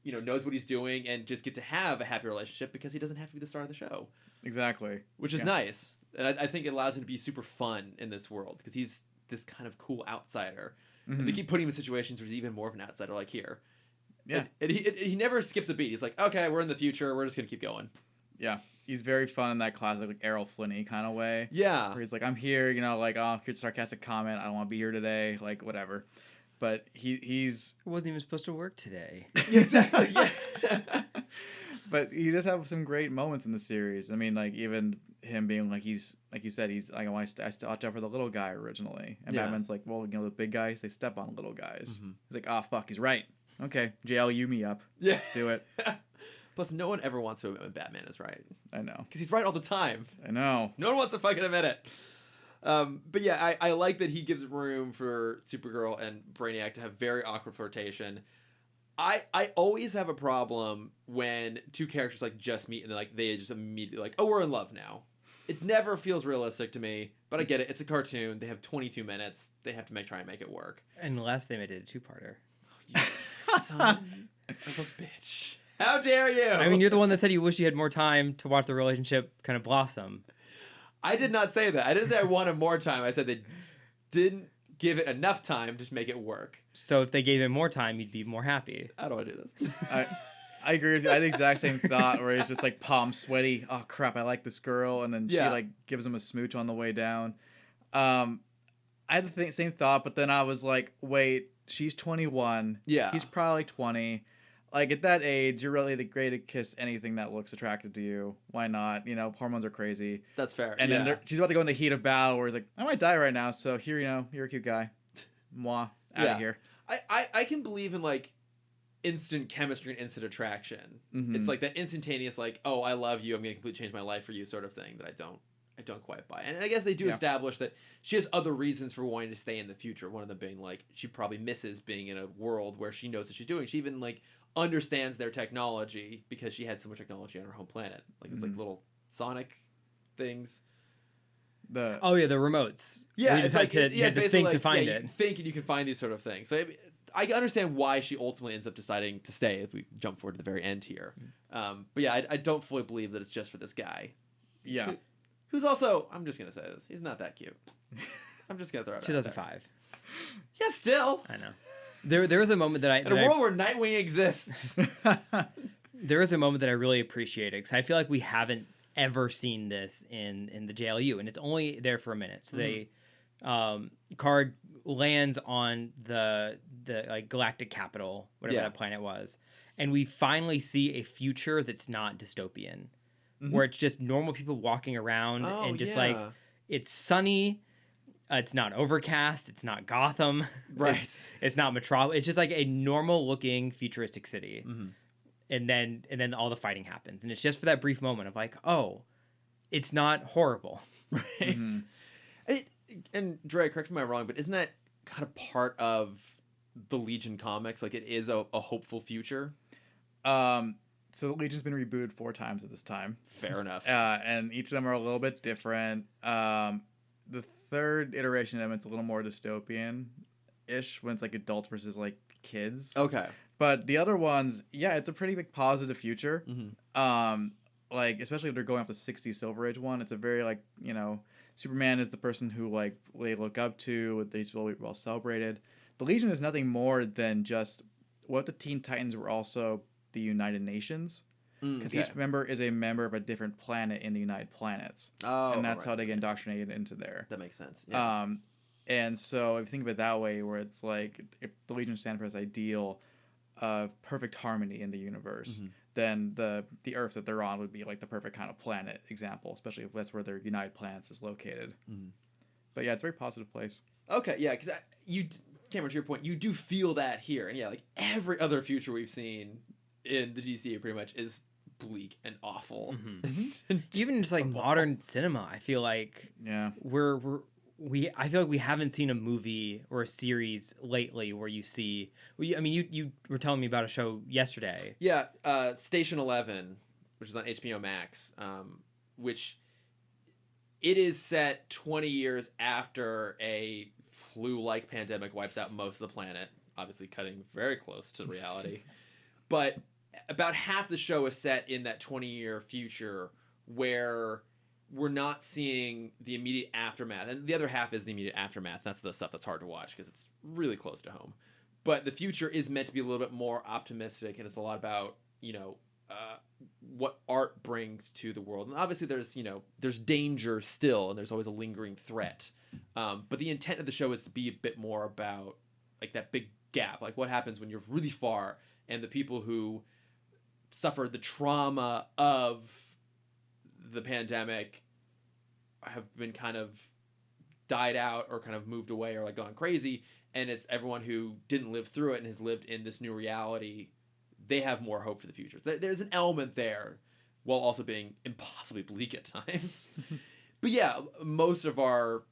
knows what he's doing and just get to have a happy relationship because he doesn't have to be the star of the show. Exactly. Which is nice. And I think it allows him to be super fun in this world because he's this kind of cool outsider. And they keep putting him in situations where he's even more of an outsider, like here. Yeah. And he never skips a beat. He's like, okay, we're in the future. We're just going to keep going. Yeah. He's very fun in that classic like Errol Flynn kind of way. Yeah. Where he's like, I'm here, like, oh, here's a sarcastic comment. I don't want to be here today. Like, whatever. But he's... It wasn't even supposed to work today. Exactly. Yeah. But he does have some great moments in the series. I mean, like, even him being like, he's, like you said, he's like, I watched out for the little guy originally. And Batman's like, well, the big guys, they step on little guys. He's like, oh, fuck, he's right. Okay, JLU me up. Yeah. Let's do it. Plus, no one ever wants to admit when Batman is right. I know. Because he's right all the time. I know. No one wants to fucking admit it. But yeah, I like that he gives room for Supergirl and Brainiac to have very awkward flirtation. I always have a problem when 2 characters like just meet and they just immediately like, oh, we're in love now. It never feels realistic to me, but I get it. It's a cartoon. They have 22 minutes. They have to try and make it work. Unless they made it a 2-parter. You son of a bitch. How dare you? I mean, you're the one that said you wish you had more time to watch the relationship kind of blossom. I did not say that. I didn't say I wanted more time. I said they didn't give it enough time to make it work. So if they gave him more time, you'd be more happy. I don't want to do this. I agree with you. I had the exact same thought where he's just like palm sweaty. Oh crap, I like this girl, and then she like gives him a smooch on the way down. I had the same thought, but then I was like, wait, she's 21. Yeah, he's probably 20. Like at that age, you're really great to kiss anything that looks attractive to you. Why not? Hormones are crazy. That's fair. And then she's about to go in the heat of battle where he's like, I might die right now, so here, you're a cute guy. Moi, out of here. I can believe in like instant chemistry and instant attraction. It's like that instantaneous like, oh, I love you, I'm gonna completely change my life for you sort of thing that I don't quite buy. And I guess they do establish that she has other reasons for wanting to stay in the future. One of them being like she probably misses being in a world where she knows what she's doing. She even like understands their technology because she had so much technology on her home planet. Like it's like little Sonic things. The remotes. Yeah, you just had to think to find it. You think and you can find these sort of things. So I understand why she ultimately ends up deciding to stay if we jump forward to the very end here. But yeah, I don't fully believe that it's just for this guy. Yeah. Who's also, I'm just going to say this, he's not that cute. I'm just going to throw it out 2005. Yeah, still. I know. There was a moment that in a world where Nightwing exists. There was a moment that I really appreciated because I feel like we haven't ever seen this in the JLU, and it's only there for a minute. So they Card lands on the like galactic capital, whatever that planet was, and we finally see a future that's not dystopian, where it's just normal people walking around and just like it's sunny. It's not overcast. It's not Gotham. Right. It's not Metropolis. It's just like a normal looking futuristic city. And then all the fighting happens. And it's just for that brief moment of like, oh, it's not horrible. Right. And Dre, correct me if I'm wrong, but isn't that kind of part of the Legion comics? Like it is a hopeful future? So the Legion's been rebooted 4 times at this time. Fair enough. And each of them are a little bit different. The third iteration of it's a little more dystopian-ish when it's like adults versus like kids. Okay. But the other ones, yeah, it's a pretty big positive future. Like especially if they're going off the 60s Silver Age one, it's a very like, you know, Superman is the person who like they look up to, he's really well celebrated. The Legion is nothing more than just what the Teen Titans were also the United Nations. Because each member is a member of a different planet in the United Planets. Oh, and that's how they get indoctrinated into there. That makes sense. Yeah. And so if you think of it that way, where it's like if the Legion stands for this ideal of perfect harmony in the universe, then the Earth that they're on would be like the perfect kind of planet example, especially if that's where their United Planets is located. But yeah, it's a very positive place. Okay, yeah, because Cameron, to your point, you do feel that here. And yeah, like every other future we've seen in the DCU pretty much is bleak and awful. Even just like modern cinema, I feel like I feel like we haven't seen a movie or a series lately where you see. I mean, you were telling me about a show yesterday. Yeah, Station 11, which is on HBO Max, which it is set 20 years after a flu-like pandemic wipes out most of the planet. Obviously, cutting very close to reality, but about half the show is set in that 20-year future where we're not seeing the immediate aftermath. And the other half is the immediate aftermath. That's the stuff that's hard to watch because it's really close to home. But the future is meant to be a little bit more optimistic, and it's a lot about, you know, what art brings to the world. And obviously there's danger still, and there's always a lingering threat. But the intent of the show is to be a bit more about like that big gap, like what happens when you're really far and the people who suffered the trauma of the pandemic have been kind of died out or kind of moved away or like gone crazy, and it's everyone who didn't live through it and has lived in this new reality. They have more hope for the future. There's an element there while also being impossibly bleak at times. But yeah, most of our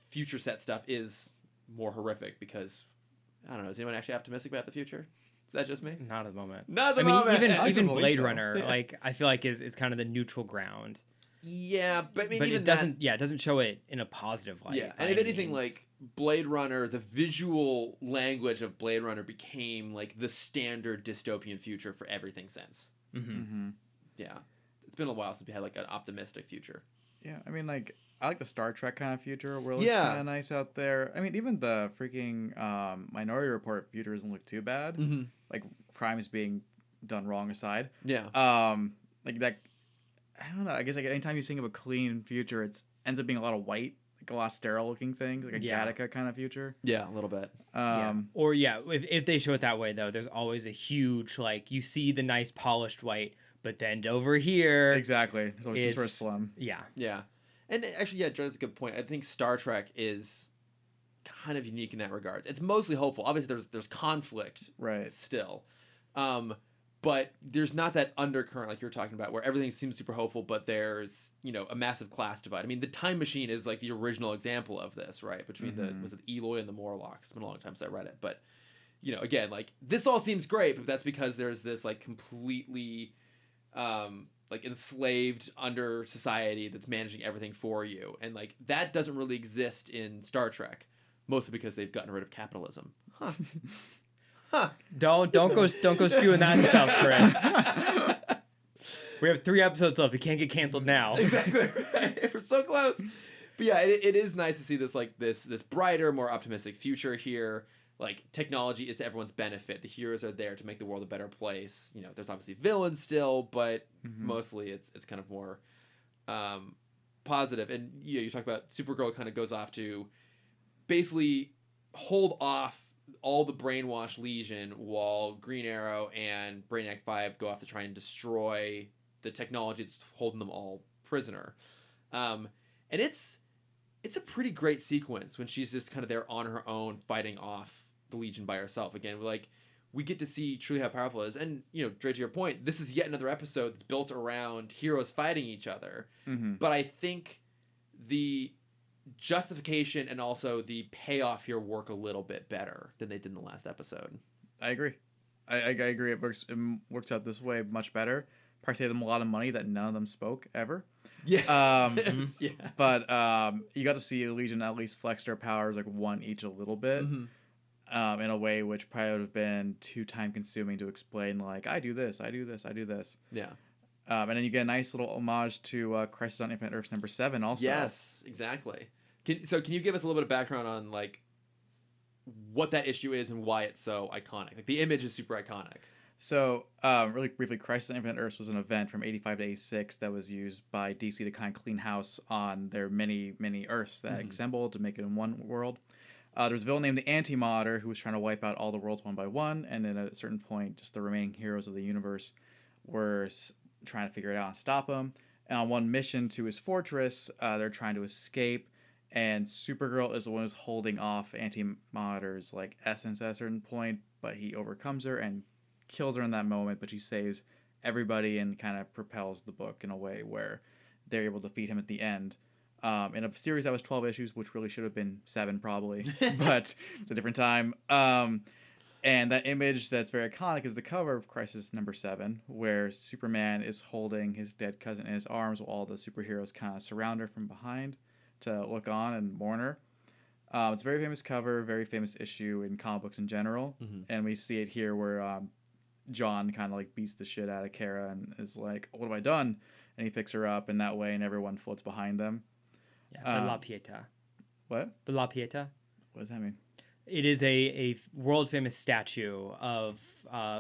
future set stuff is more horrific because I don't know, is anyone actually optimistic about the future? Is that just me? Not at the moment. Not at the moment. Even Blade Runner, like I feel like is kind of the neutral ground. Yeah, but I mean, even it doesn't. Yeah, it doesn't show it in a positive light. Yeah, and if anything, like Blade Runner, the visual language of Blade Runner became like the standard dystopian future for everything since. Yeah, it's been a while since we had like an optimistic future. Yeah, I mean, like I like the Star Trek kind of future where it looks kind of nice out there. I mean, even the freaking Minority Report future doesn't look too bad. Like crimes being done wrong aside. Yeah. Like that. I don't know. I guess like anytime you think of a clean future, it ends up being a lot of white, like a lot of sterile looking things, like a Gattaca kind of future. Yeah, a little bit. Or if they show it that way though, there's always a huge like you see the nice polished white, but then over here, exactly, there's always some sort of slum. Yeah. Yeah. And actually, yeah, that's a good point. I think Star Trek is kind of unique in that regard. It's mostly hopeful. Obviously, there's conflict, right? Still, but there's not that undercurrent like you were talking about where everything seems super hopeful, but there's, you know, a massive class divide. I mean, the Time Machine is like the original example of this, right? Between was it Eloy and the Morlocks? It's been a long time since I read it, but you know, again, like this all seems great, but that's because there's this like completely like enslaved under society that's managing everything for you, and like that doesn't really exist in Star Trek, mostly because they've gotten rid of capitalism. Huh. Huh. Don't go spewing that stuff, Chris. We have 3 episodes left. We can't get canceled now. Exactly right. We're so close. But yeah, it is nice to see this like this brighter, more optimistic future here. Like technology is to everyone's benefit. The heroes are there to make the world a better place. You know, there's obviously villains still, but mostly it's kind of more positive. And you talk about Supergirl kind of goes off to basically hold off all the brainwashed Legion while Green Arrow and Brainiac 5 go off to try and destroy the technology that's holding them all prisoner. And it's a pretty great sequence when she's just kind of there on her own fighting off the Legion by herself. Again, we get to see truly how powerful it is. And, you know, Dre, to your point, this is yet another episode that's built around heroes fighting each other. But I think the justification and also the payoff here work a little bit better than they did in the last episode. I agree. I agree. It works out this way much better. Probably saved them a lot of money that none of them spoke ever. Yeah. Yeah. But you got to see Legion at least flex their powers like one each a little bit. In a way which probably would have been too time consuming to explain, like, I do this, I do this, I do this. Yeah. And then you get a nice little homage to Crisis on Infinite Earths #7 also. Yes, exactly. Can you give us a little bit of background on like what that issue is and why it's so iconic? Like the image is super iconic. So, really briefly, Crisis on Infinite Earths was an event from 85 to 86 that was used by DC to kind of clean house on their many, many Earths that assembled to make it in one world. There was a villain named the Antimatter who was trying to wipe out all the worlds one by one, and then at a certain point, just the remaining heroes of the universe were trying to figure it out and stop him. And on one mission to his fortress, they're trying to escape, and Supergirl is the one who's holding off Antimatter's like essence at a certain point, but he overcomes her and kills her in that moment, but she saves everybody and kind of propels the book in a way where they're able to defeat him at the end. In a series that was 12 issues, which really should have been 7 probably, but it's a different time. And that image that's very iconic is the cover of Crisis #7, where Superman is holding his dead cousin in his arms while all the superheroes kind of surround her from behind to look on and mourn her. It's a very famous cover, very famous issue in comic books in general. And we see it here where John kind of like beats the shit out of Kara and is like, what have I done? And he picks her up in that way and everyone floats behind them. Yeah, the La Pieta. What? The La Pieta. What does that mean? It is a world famous statue of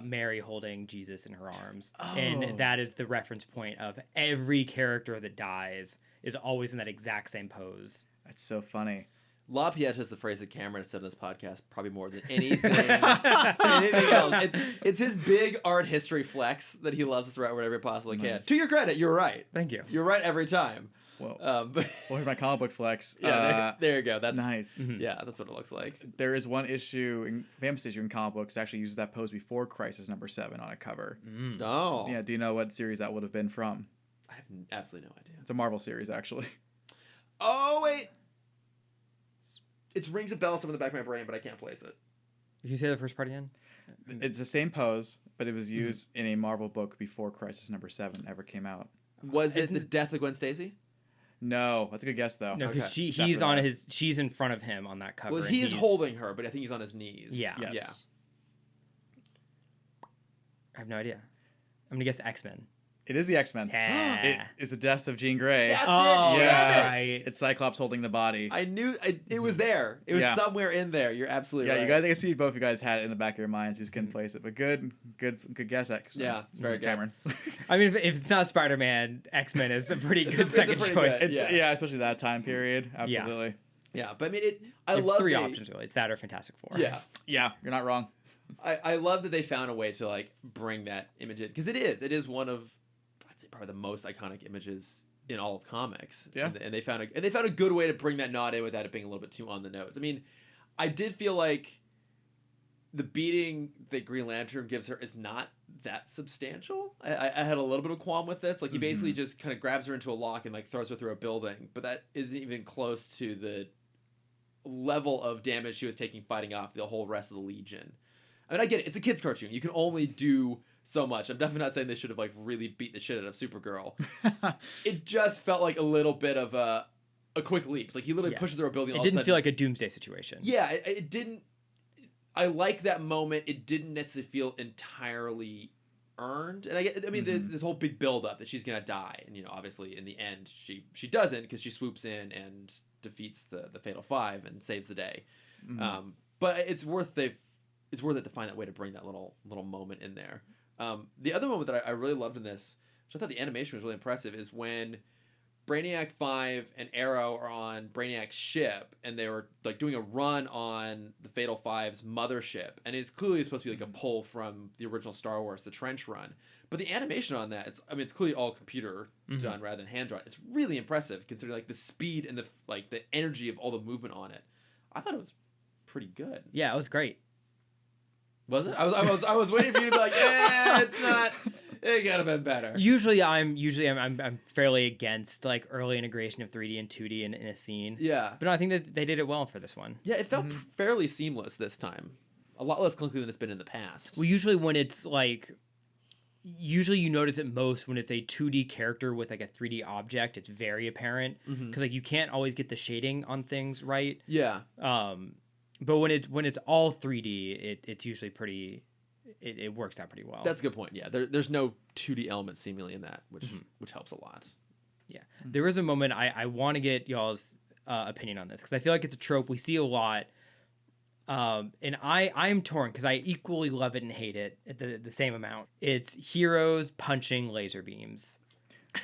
Mary holding Jesus in her arms, and that is the reference point of every character that dies is always in that exact same pose. That's so funny. La Pieta is the phrase that Cameron has said in this podcast probably more than anything, anything else. It's his big art history flex that he loves to throw out whenever he possibly can. To your credit, you're right. Thank you. You're right every time. Well, here's my comic book flex. Yeah, there you go. That's nice. Yeah, that's what it looks like. There is one famous issue in comic books that actually uses that pose before Crisis #7 on a cover. Oh. Yeah, do you know what series that would have been from? I have absolutely no idea. It's a Marvel series, actually. Oh, wait. It rings a bell somewhere in the back of my brain, but I can't place it. Can you say the first part again? It's the same pose, but it was used in a Marvel book before Crisis #7 ever came out. Was it the death of Gwen Stacy? No, that's a good guess though. No, because she's in front of him on that cover. Well, he is holding her, but I think he's on his knees. Yeah. Yes. Yeah. I have no idea. I'm gonna guess X-Men. It is the X-Men. Yeah. It is the death of Jean Grey. That's Oh, it. yeah. right. It's Cyclops holding the body. I knew it was there. It was somewhere in there. You're absolutely right. Yeah, you guys, I can see both of you guys had it in the back of your minds. You just couldn't place it. But good guess, X-Men. Yeah, it's very good. Cameron. I mean, if it's not Spider-Man, X-Men is a pretty good second choice. good. Yeah, especially that time period. Absolutely. Yeah, but I mean, I You have love 3 options really. It's that or Fantastic Four. Yeah. Yeah, you're not wrong. I love that they found a way to like bring that image in because it is one of I'd say probably the most iconic images in all of comics. Yeah, and they found a good way to bring that nod in without it being a little bit too on the nose. I mean, I did feel like the beating that Green Lantern gives her is not that substantial. I had a little bit of qualm with this. Like, he basically just kind of grabs her into a lock and, like, throws her through a building. But that isn't even close to the level of damage she was taking fighting off the whole rest of the Legion. I mean, I get it. It's a kid's cartoon. You can only do so much. I'm definitely not saying they should have, like, really beat the shit out of Supergirl. It just felt like a little bit of a quick leap. It's like he literally pushes through a building. It didn't feel like a doomsday situation. Yeah, it didn't. I like that moment. It didn't necessarily feel entirely earned. And I mean, there's this whole big build up that she's gonna die, and you know, obviously in the end, she doesn't, because she swoops in and defeats the Fatal Five and saves the day. But it's worth it to find that way to bring that little moment in there. The other moment that I really loved in this, which I thought the animation was really impressive, is when Brainiac 5 and Arrow are on Brainiac's ship, and they were like doing a run on the Fatal Five's mothership, and it's clearly supposed to be like a pull from the original Star Wars, the trench run. But the animation on that, it's clearly all computer done rather than hand drawn. It's really impressive considering like the speed and the energy of all the movement on it. I thought it was pretty good. Yeah, it was great. Was it? I was waiting for you to be like, yeah, it's not. It could have been better. Usually I'm fairly against like early integration of 3D and 2D in a scene. Yeah. But no, I think that they did it well for this one. Yeah, it felt fairly seamless this time. A lot less clunky than it's been in the past. Well, usually when it's like, you notice it most when it's a 2D character with like a 3D object. It's very apparent because like you can't always get the shading on things right. Yeah. But when it's all 3D, it's usually pretty. It works out pretty well. That's a good point. Yeah, there's no 2D element seemingly in that, which helps a lot. Yeah, there is a moment I want to get y'all's opinion on this because I feel like it's a trope we see a lot, and I'm torn because I equally love it and hate it at the same amount. It's heroes punching laser beams.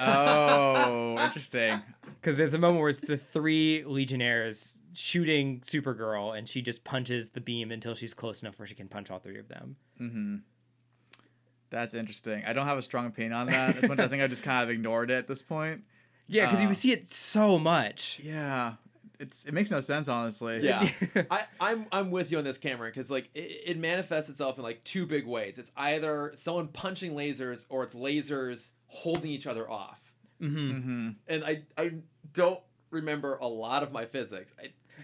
Oh, interesting. Because there's a moment where it's the 3 Legionnaires shooting Supergirl, and she just punches the beam until she's close enough where she can punch all 3 of them. That's interesting. I don't have a strong opinion on that. That's one I think I just kind of ignored it at this point. Yeah, because you see it so much. Yeah, it makes no sense, honestly. Yeah, I'm with you on this, Cameron, because like it manifests itself in like 2 big ways. It's either someone punching lasers, or it's lasers holding each other off. And I don't remember a lot of my physics.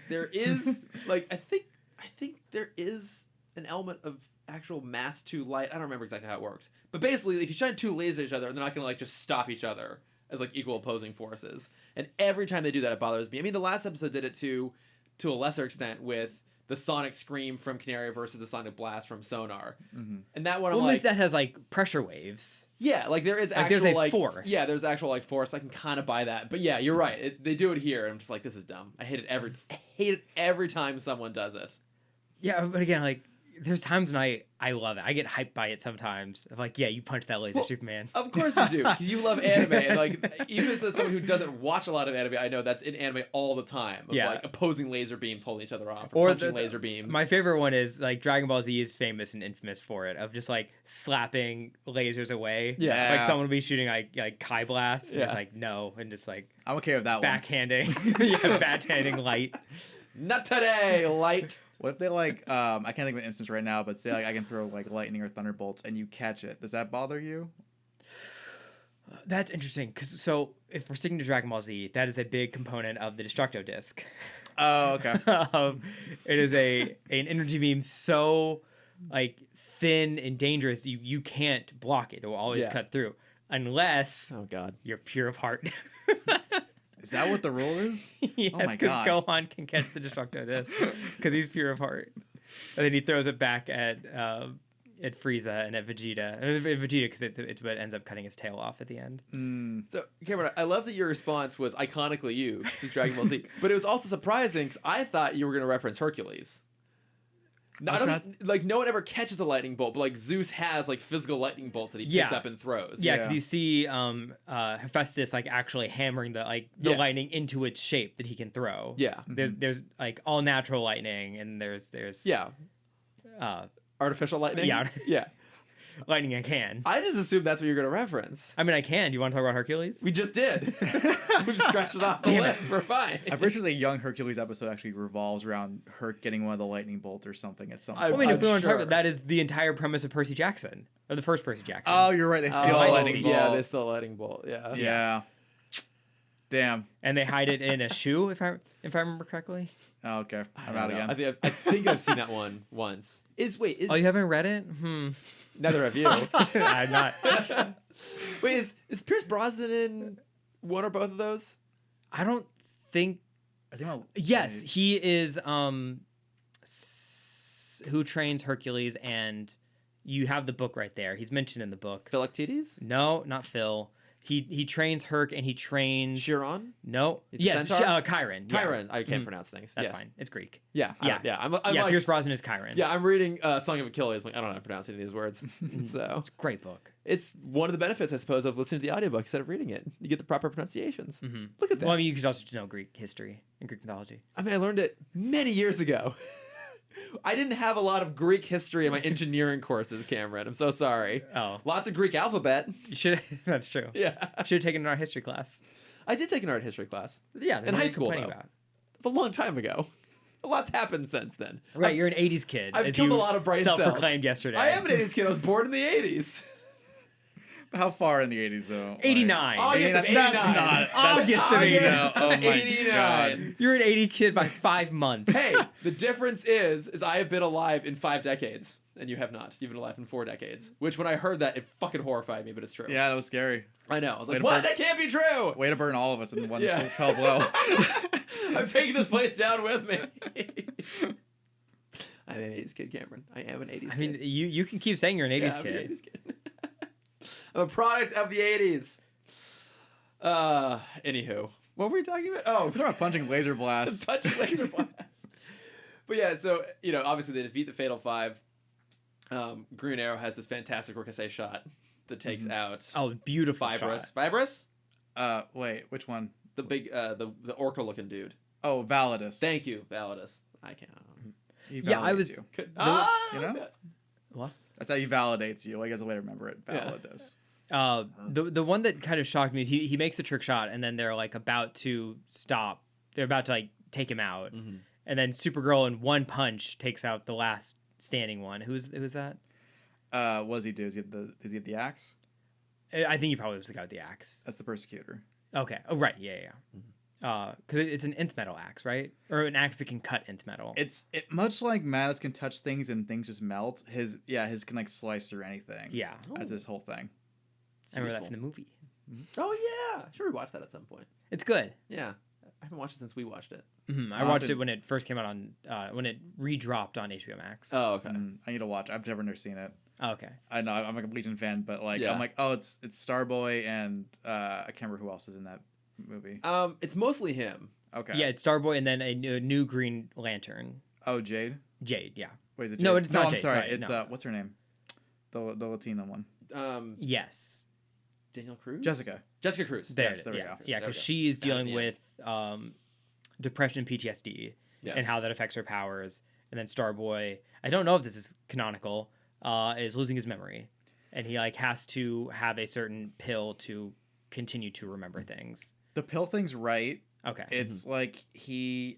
There is like I think there is an element of actual mass to light. I don't remember exactly how it works, but basically if you shine 2 lasers at each other, they're not gonna like just stop each other as like equal opposing forces. And every time they do that, it bothers me. I mean, the last episode did it to a lesser extent with the sonic scream from Canary versus the sonic blast from Sonar. And that one, I'm like, that has like pressure waves. Yeah, like there is actual there's a like force. Yeah, there's actual like force. I can kind of buy that. But yeah, you're right. They do it here, and I'm just like, this is dumb. I hate it every time someone does it. Yeah, but again, like there's times when I love it. I get hyped by it sometimes. I'm like, yeah, you punch that laser, Superman. Of course you do, because you love anime, and like even as someone who doesn't watch a lot of anime, I know that's in anime all the time. Of like opposing laser beams holding each other off, or punching laser beams. My favorite one is like Dragon Ball Z is famous and infamous for it, of just like slapping lasers away. Yeah, like someone will be shooting like Kai Blast, and it's like no, and just like I'm okay with that backhanding. Backhanding light. Not today, light. What if they like I can't think of an instance right now, but say like I can throw like lightning or thunderbolts and you catch it. Does that bother you? That's interesting, because so if we're sticking to Dragon Ball Z, that is a big component of the Destructo Disc. Oh, okay. It is an energy beam so like thin and dangerous you can't block it. It will always cut through unless you're pure of heart. Is that what the rule is? Yes, because Gohan can catch the Destructo Disc because he's pure of heart, and then he throws it back at Frieza and at Vegeta. Vegeta, because it's what ends up cutting his tail off at the end. So, Cameron, I love that your response was iconically you since Dragon Ball Z, but it was also surprising because I thought you were going to reference Hercules. No, like no one ever catches a lightning bolt, but like Zeus has like physical lightning bolts that he picks up and throws. Yeah, because you see Hephaestus like actually hammering the lightning into its shape that he can throw. Yeah, there's like all natural lightning, and there's artificial lightning. Yeah. Lightning, I can. I just assumed that's what you're going to reference. I mean, I can. Do you want to talk about Hercules? We just did. We've scratched it off the Damn it. list. We're fine. I'm pretty sure the Young Hercules episode actually revolves around Herc getting one of the lightning bolts or something at some point. I mean, if we want to talk sure. about that, is the entire premise of Percy Jackson, or the first Percy Jackson. Oh, you're right. They steal a lightning bolt. Yeah, they steal a lightning bolt. Yeah. Yeah. Damn. And they hide it in a shoe, if I remember correctly. Oh, okay. I'm I out don't know. again. I think I've seen that one once. Is Oh, you haven't read it? Neither have you. I'm not. Wait, is Pierce Brosnan in one or both of those? I don't think. I think Yes, he is. Who trains Hercules? And you have the book right there. He's mentioned in the book. Philoctetes? No, not Phil. He trains Herc and he trains Chiron? No. It's Yes, Centaur? Chiron. Yeah. Chiron. I can't pronounce things. That's Yes. fine. It's Greek. Yeah. Yeah. I'm Yeah, like, Pierce Brosnan is Chiron. yeah, I'm reading Song of Achilles. Like, I don't know how to pronounce any of these words. So It's a great book. it's one of the benefits, I suppose, of listening to the audiobook instead of reading it. You get the proper pronunciations. Look at that. Well, I mean, you could also just know Greek history and Greek mythology. I mean, I learned it many years ago. I didn't have a lot of Greek history in my engineering courses, Cameron. I'm so sorry. Oh. Lots of Greek alphabet. You should. That's true. Yeah. Should have taken an art history class. I did take an art history class. Yeah, In high what are you school, complaining though. about? It's a long time ago. A lot's happened since then. Right, you're an '80s kid. I've as killed you a lot of brain cells. Self-proclaimed yesterday. I am an 80s kid. I was born in the 80s. How far in the 80s, though? 89. August of 89. That's not. August of 89. Oh my 89. God. You're an 80 kid by 5 months. Hey, the difference is I have been alive in 5 decades, and you have not. You've been alive in 4 decades. Which, when I heard that, it fucking horrified me, but it's true. Yeah, that was scary. I know. I was Way like, to what? burn- That can't be true! Way to burn all of us in one Yeah. fell blow. I'm taking this place down with me. I'm an 80s kid, Cameron. I am an 80s kid. I mean, you can keep saying you're an 80s Yeah, I'm kid. an 80s kid. I'm a product of the 80s. Anywho. What were we talking about? Oh, We're talking about punching laser blasts. touching laser blasts. But yeah, so, obviously they defeat the Fatal Five. Green Arrow has this fantastic Ricochet shot that takes out Oh, beautiful Fibrous. shot. Fibrous? Wait, which one? The big, the orca-looking dude. Oh, Validus. Thank you, Validus. I can't. He Yeah, I validates was- you. Ah, you know? okay. What? That's how he validates you. Like, as a way to remember it. Validus. The one that kind of shocked me, he makes the trick shot, and then they're like about to stop. They're about to like take him out, and then Supergirl in one punch takes out the last standing one. Who's that? What does he do? Does he have the axe? I think he probably was the guy with the axe. That's the Persecutor. Okay. Oh, right. Yeah. Because it's an nth metal axe, right? Or an axe that can cut nth metal. It's much like Mattis can touch things and things just melt. His can like slice through anything. Yeah. That's his whole thing. I remember that from the movie. Oh, yeah. Sure, we watched that at some point. It's good. Yeah. I haven't watched it since we watched it. I watched it when it first came out on when it redropped on HBO Max. Oh, okay. I need to watch. I've never seen it. Oh, okay. I know I'm like a Legion fan, but like Yeah. I'm like, oh, it's Starboy and I can't remember who else is in that movie. It's mostly him. Okay. Yeah, it's Starboy and then a new Green Lantern. Oh, Jade. Jade, yeah. Wait, is it Jade? No, it's not I'm Jade, sorry. sorry, It's no. what's her name? The Latina one. Yes. Daniel Cruz? Jessica. Jessica Cruz. There, Yes, there we yeah. go. Yeah, There we because go. she is Got it, dealing yeah. with depression and PTSD Yes. and how that affects her powers. And then Starboy, I don't know if this is canonical, is losing his memory. And he like has to have a certain pill to continue to remember things. The pill thing's right. Okay. It's like I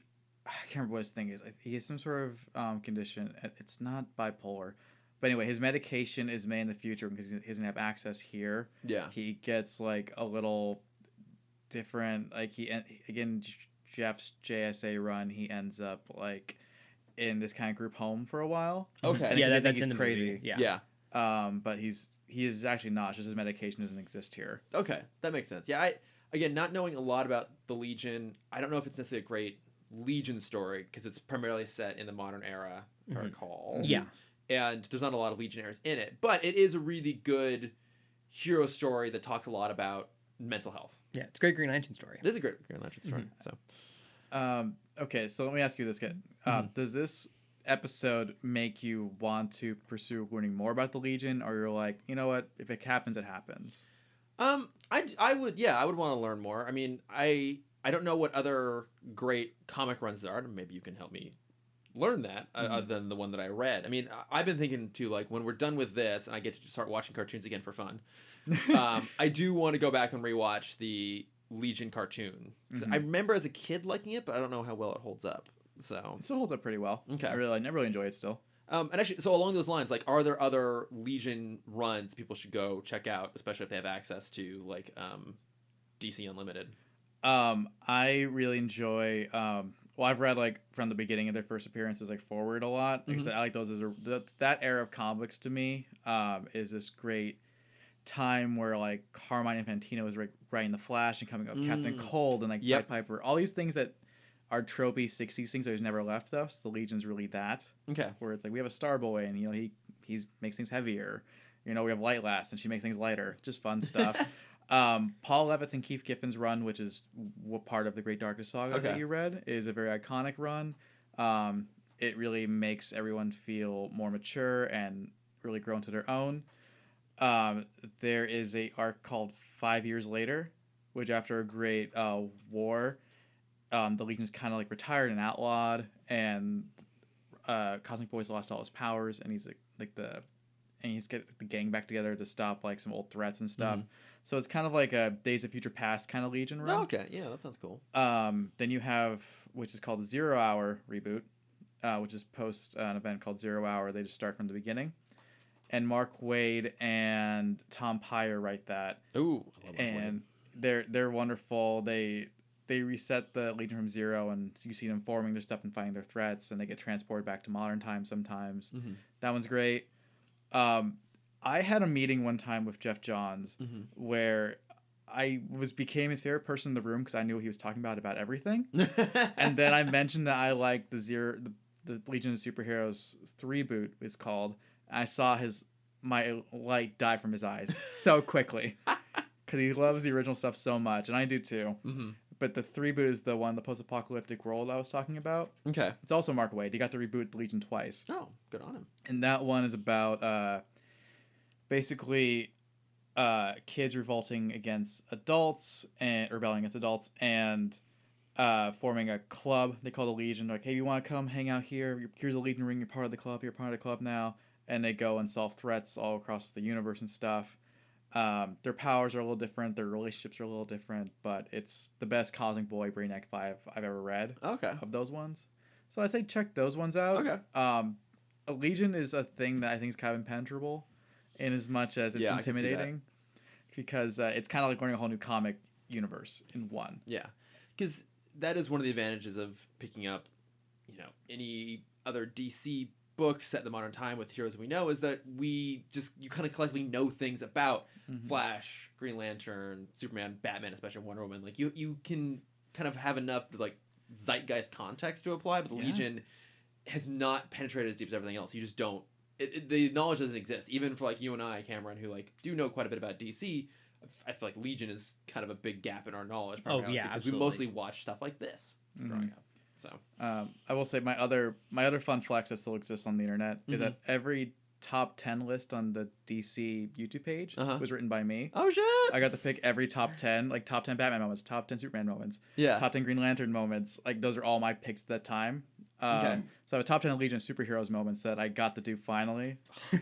can't remember what his thing is. He has some sort of condition. It's not bipolar. But anyway, his medication is made in the future because he doesn't have access here. Yeah. He gets like a little different, like Jeff's JSA run, he ends up like in this kind of group home for a while. Okay. And yeah, they think that's he's in the crazy. movie. Yeah. Yeah. But he is actually not. It's just his medication doesn't exist here. Okay. That makes sense. Yeah. Again, not knowing a lot about the Legion, I don't know if it's necessarily a great Legion story because it's primarily set in the modern era, if I recall. Yeah. And there's not a lot of Legionnaires in it, but it is a really good hero story that talks a lot about mental health. Yeah, it's a great Green Lantern story. It is a great Green Lantern story. So Okay, so let me ask you this, kid. Does this episode make you want to pursue learning more about the Legion, or you're like, you know what, if it happens, it happens? I would want to learn more. I mean, I don't know what other great comic runs there are. Maybe you can help me learn that other than the one that I read. I mean, I've been thinking too, like when we're done with this and I get to just start watching cartoons again for fun, I do want to go back and rewatch the Legion cartoon. I remember as a kid liking it, but I don't know how well it holds up. So it still holds up pretty well. Okay. I really enjoy it still. And actually, so along those lines, like, are there other Legion runs people should go check out, especially if they have access to like DC Unlimited? I really enjoy. Well, I've read like from the beginning of their first appearances, like forward a lot. Because I like those as that era of comics to me. Is this great time where like Carmine Infantino was writing the Flash and coming up with Captain Cold and like Pied Piper, all these things that are tropey 60s things that he's never left us. The Legion's really that. Okay. Where it's like we have a Starboy and he makes things heavier. We have Light Last and she makes things lighter. Just fun stuff. Paul Levitz and Keith Giffen's run, which is part of the Great Darkest Saga that you read, is a very iconic run. It really makes everyone feel more mature and really grow into their own. There is a arc called 5 Years Later, which after a great war, the Legion's kind of like retired and outlawed, and Cosmic Boy's lost all his powers, and he's he's get the gang back together to stop like some old threats and stuff. So it's kind of like a Days of Future Past kind of Legion run. Oh, okay, yeah, that sounds cool. Then you have, which is called the 0 Hour reboot, which is post an event called 0 Hour. They just start from the beginning. And Mark Waid and Tom Peyer write that. Ooh, and they're wonderful. They reset the Legion from zero, and you see them forming their stuff and fighting their threats, and they get transported back to modern times sometimes. That one's great. I had a meeting one time with Jeff Johns where I became his favorite person in the room because I knew what he was talking about everything. And then I mentioned that I liked the Legion of Superheroes 3 boot is called. I saw my light die from his eyes so quickly because he loves the original stuff so much, and I do too. But the 3 boot is the post-apocalyptic world I was talking about. Okay. It's also Mark Waid. He got to reboot the Legion twice. Oh, good on him. And that one is about basically kids revolting against adults and rebelling against adults and forming a club they call the Legion. Like, hey, you want to come hang out here? Here's a Legion ring. You're part of the club. You're part of the club now. And they go and solve threats all across the universe and stuff. Their powers are a little different. Their relationships are a little different. But it's the best Cosmic Boy Brainiac 5 I've ever read. Okay. Of those ones. So I say check those ones out. Okay. A Legion is a thing that I think is kind of impenetrable in as much as it's intimidating. Because it's kind of like learning a whole new comic universe in one. Yeah. Because that is one of the advantages of picking up, any other DC book set in the modern time with heroes we know is that you kind of collectively know things about Flash, Green Lantern, Superman, Batman, especially Wonder Woman. Like you can kind of have enough like zeitgeist context to apply, but the Legion has not penetrated as deep as everything else. You just don't. The knowledge doesn't exist. Even for like you and I, Cameron, who like do know quite a bit about DC, I feel like Legion is kind of a big gap in our knowledge. Oh yeah, because absolutely. we mostly watch stuff like this growing up. So I will say my other fun flex that still exists on the internet is that every top 10 list on the DC YouTube page was written by me. Oh shit! I got to pick every top 10, like top 10 Batman moments, top 10 Superman moments, top 10 Green Lantern moments. Like those are all my picks at that time. So I have a top 10 Legion superheroes moments that I got to do finally.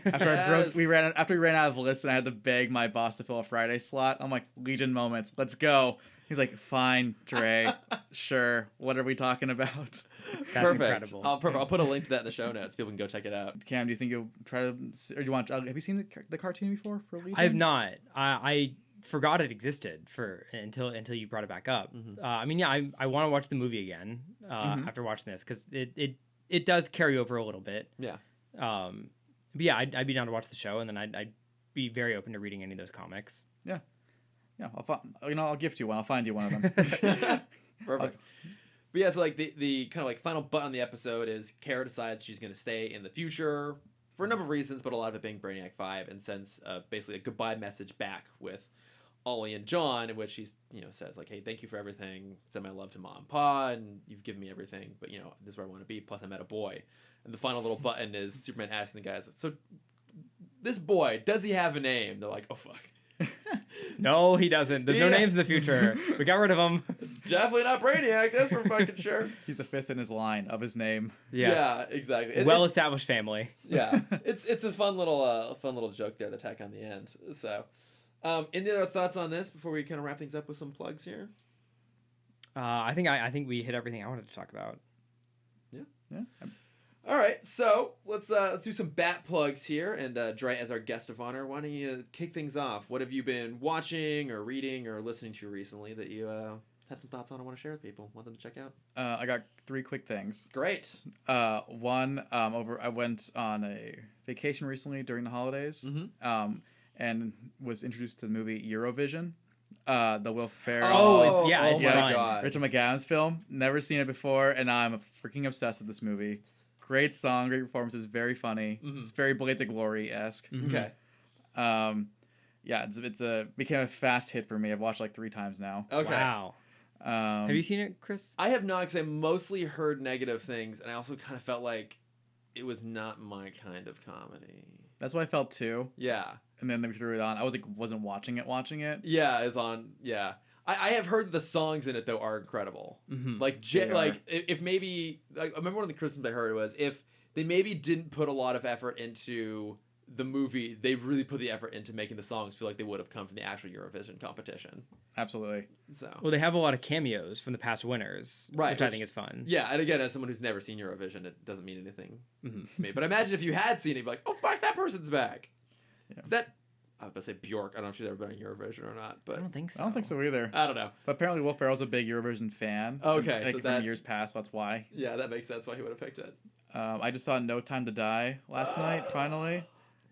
After we ran out of lists and I had to beg my boss to fill a Friday slot. I'm like, Legion moments, let's go. He's like, fine, Dre, sure. What are we talking about? That's incredible. I'll put a link to that in the show notes. People can go check it out. Cam, do you think you'll try to, or do you want? Have you seen the cartoon before for Legion? I have not. I forgot it existed until you brought it back up. I mean, yeah, I want to watch the movie again after watching this because it does carry over a little bit. Yeah. But yeah, I'd be down to watch the show, and then I'd be very open to reading any of those comics. Yeah. Yeah, I'll gift you one. I'll find you one of them. Perfect. But yeah, so like the kind of like final button on the episode is Kara decides she's going to stay in the future for a number of reasons, but a lot of it being Brainiac 5, and sends basically a goodbye message back with Ollie and John, in which she says like, hey, thank you for everything. Send my love to Mom and Pa, and you've given me everything, but this is where I want to be. Plus, I met a boy. And the final little button is Superman asking the guys, so this boy, does he have a name? They're like, oh fuck. No, he doesn't. There's no Yeah. names in the future. We got rid of them. It's definitely not Brainiac. That's for fucking sure. He's the fifth in his line of his name. Yeah. Exactly. Well-established family. Yeah, it's a fun little joke there to tack on the end. So, any other thoughts on this before we kind of wrap things up with some plugs here? I think we hit everything I wanted to talk about. Yeah. All right, so let's do some bat plugs here, and Dre, as our guest of honor, why don't you kick things off? What have you been watching or reading or listening to recently that you have some thoughts on and want to share with people? Want them to check out? I got 3 quick things. Great. One, I went on a vacation recently during the holidays, and was introduced to the movie Eurovision, the Will Ferrell. Oh, yeah, oh it's my fun. God. Richard McAdams film. Never seen it before, and I'm freaking obsessed with this movie. Great song, great performances, very funny. It's very Blades of Glory-esque. Okay. Yeah, became a fast hit for me. I've watched like 3 times now. Okay. Wow. Have you seen it, Chris? I have not, because I mostly heard negative things, and I also kind of felt like it was not my kind of comedy. That's what I felt too. Yeah. And then they threw it on. I wasn't watching it. Yeah, it's on. Yeah. I have heard the songs in it though are incredible. Like They are. like if maybe like, I remember one of the criticisms I heard was if they maybe didn't put a lot of effort into the movie, they really put the effort into making the songs feel like they would have come from the actual Eurovision competition. Absolutely. So Well, they have a lot of cameos from the past winners, Right, which I which- think is fun. yeah, and again, as someone who's never seen Eurovision, it doesn't mean anything to me. But imagine if you had seen it, you'd be like, oh fuck, that person's back. Yeah. Is that I was about to say Bjork. I don't know if she's ever been on Eurovision or not, but I don't think so. I don't think so either. I don't know. But apparently Will Ferrell's a big Eurovision fan. Okay, Like so from that- years past, that's why. Yeah, that makes sense why he would have picked it. I just saw No Time to Die last night, finally.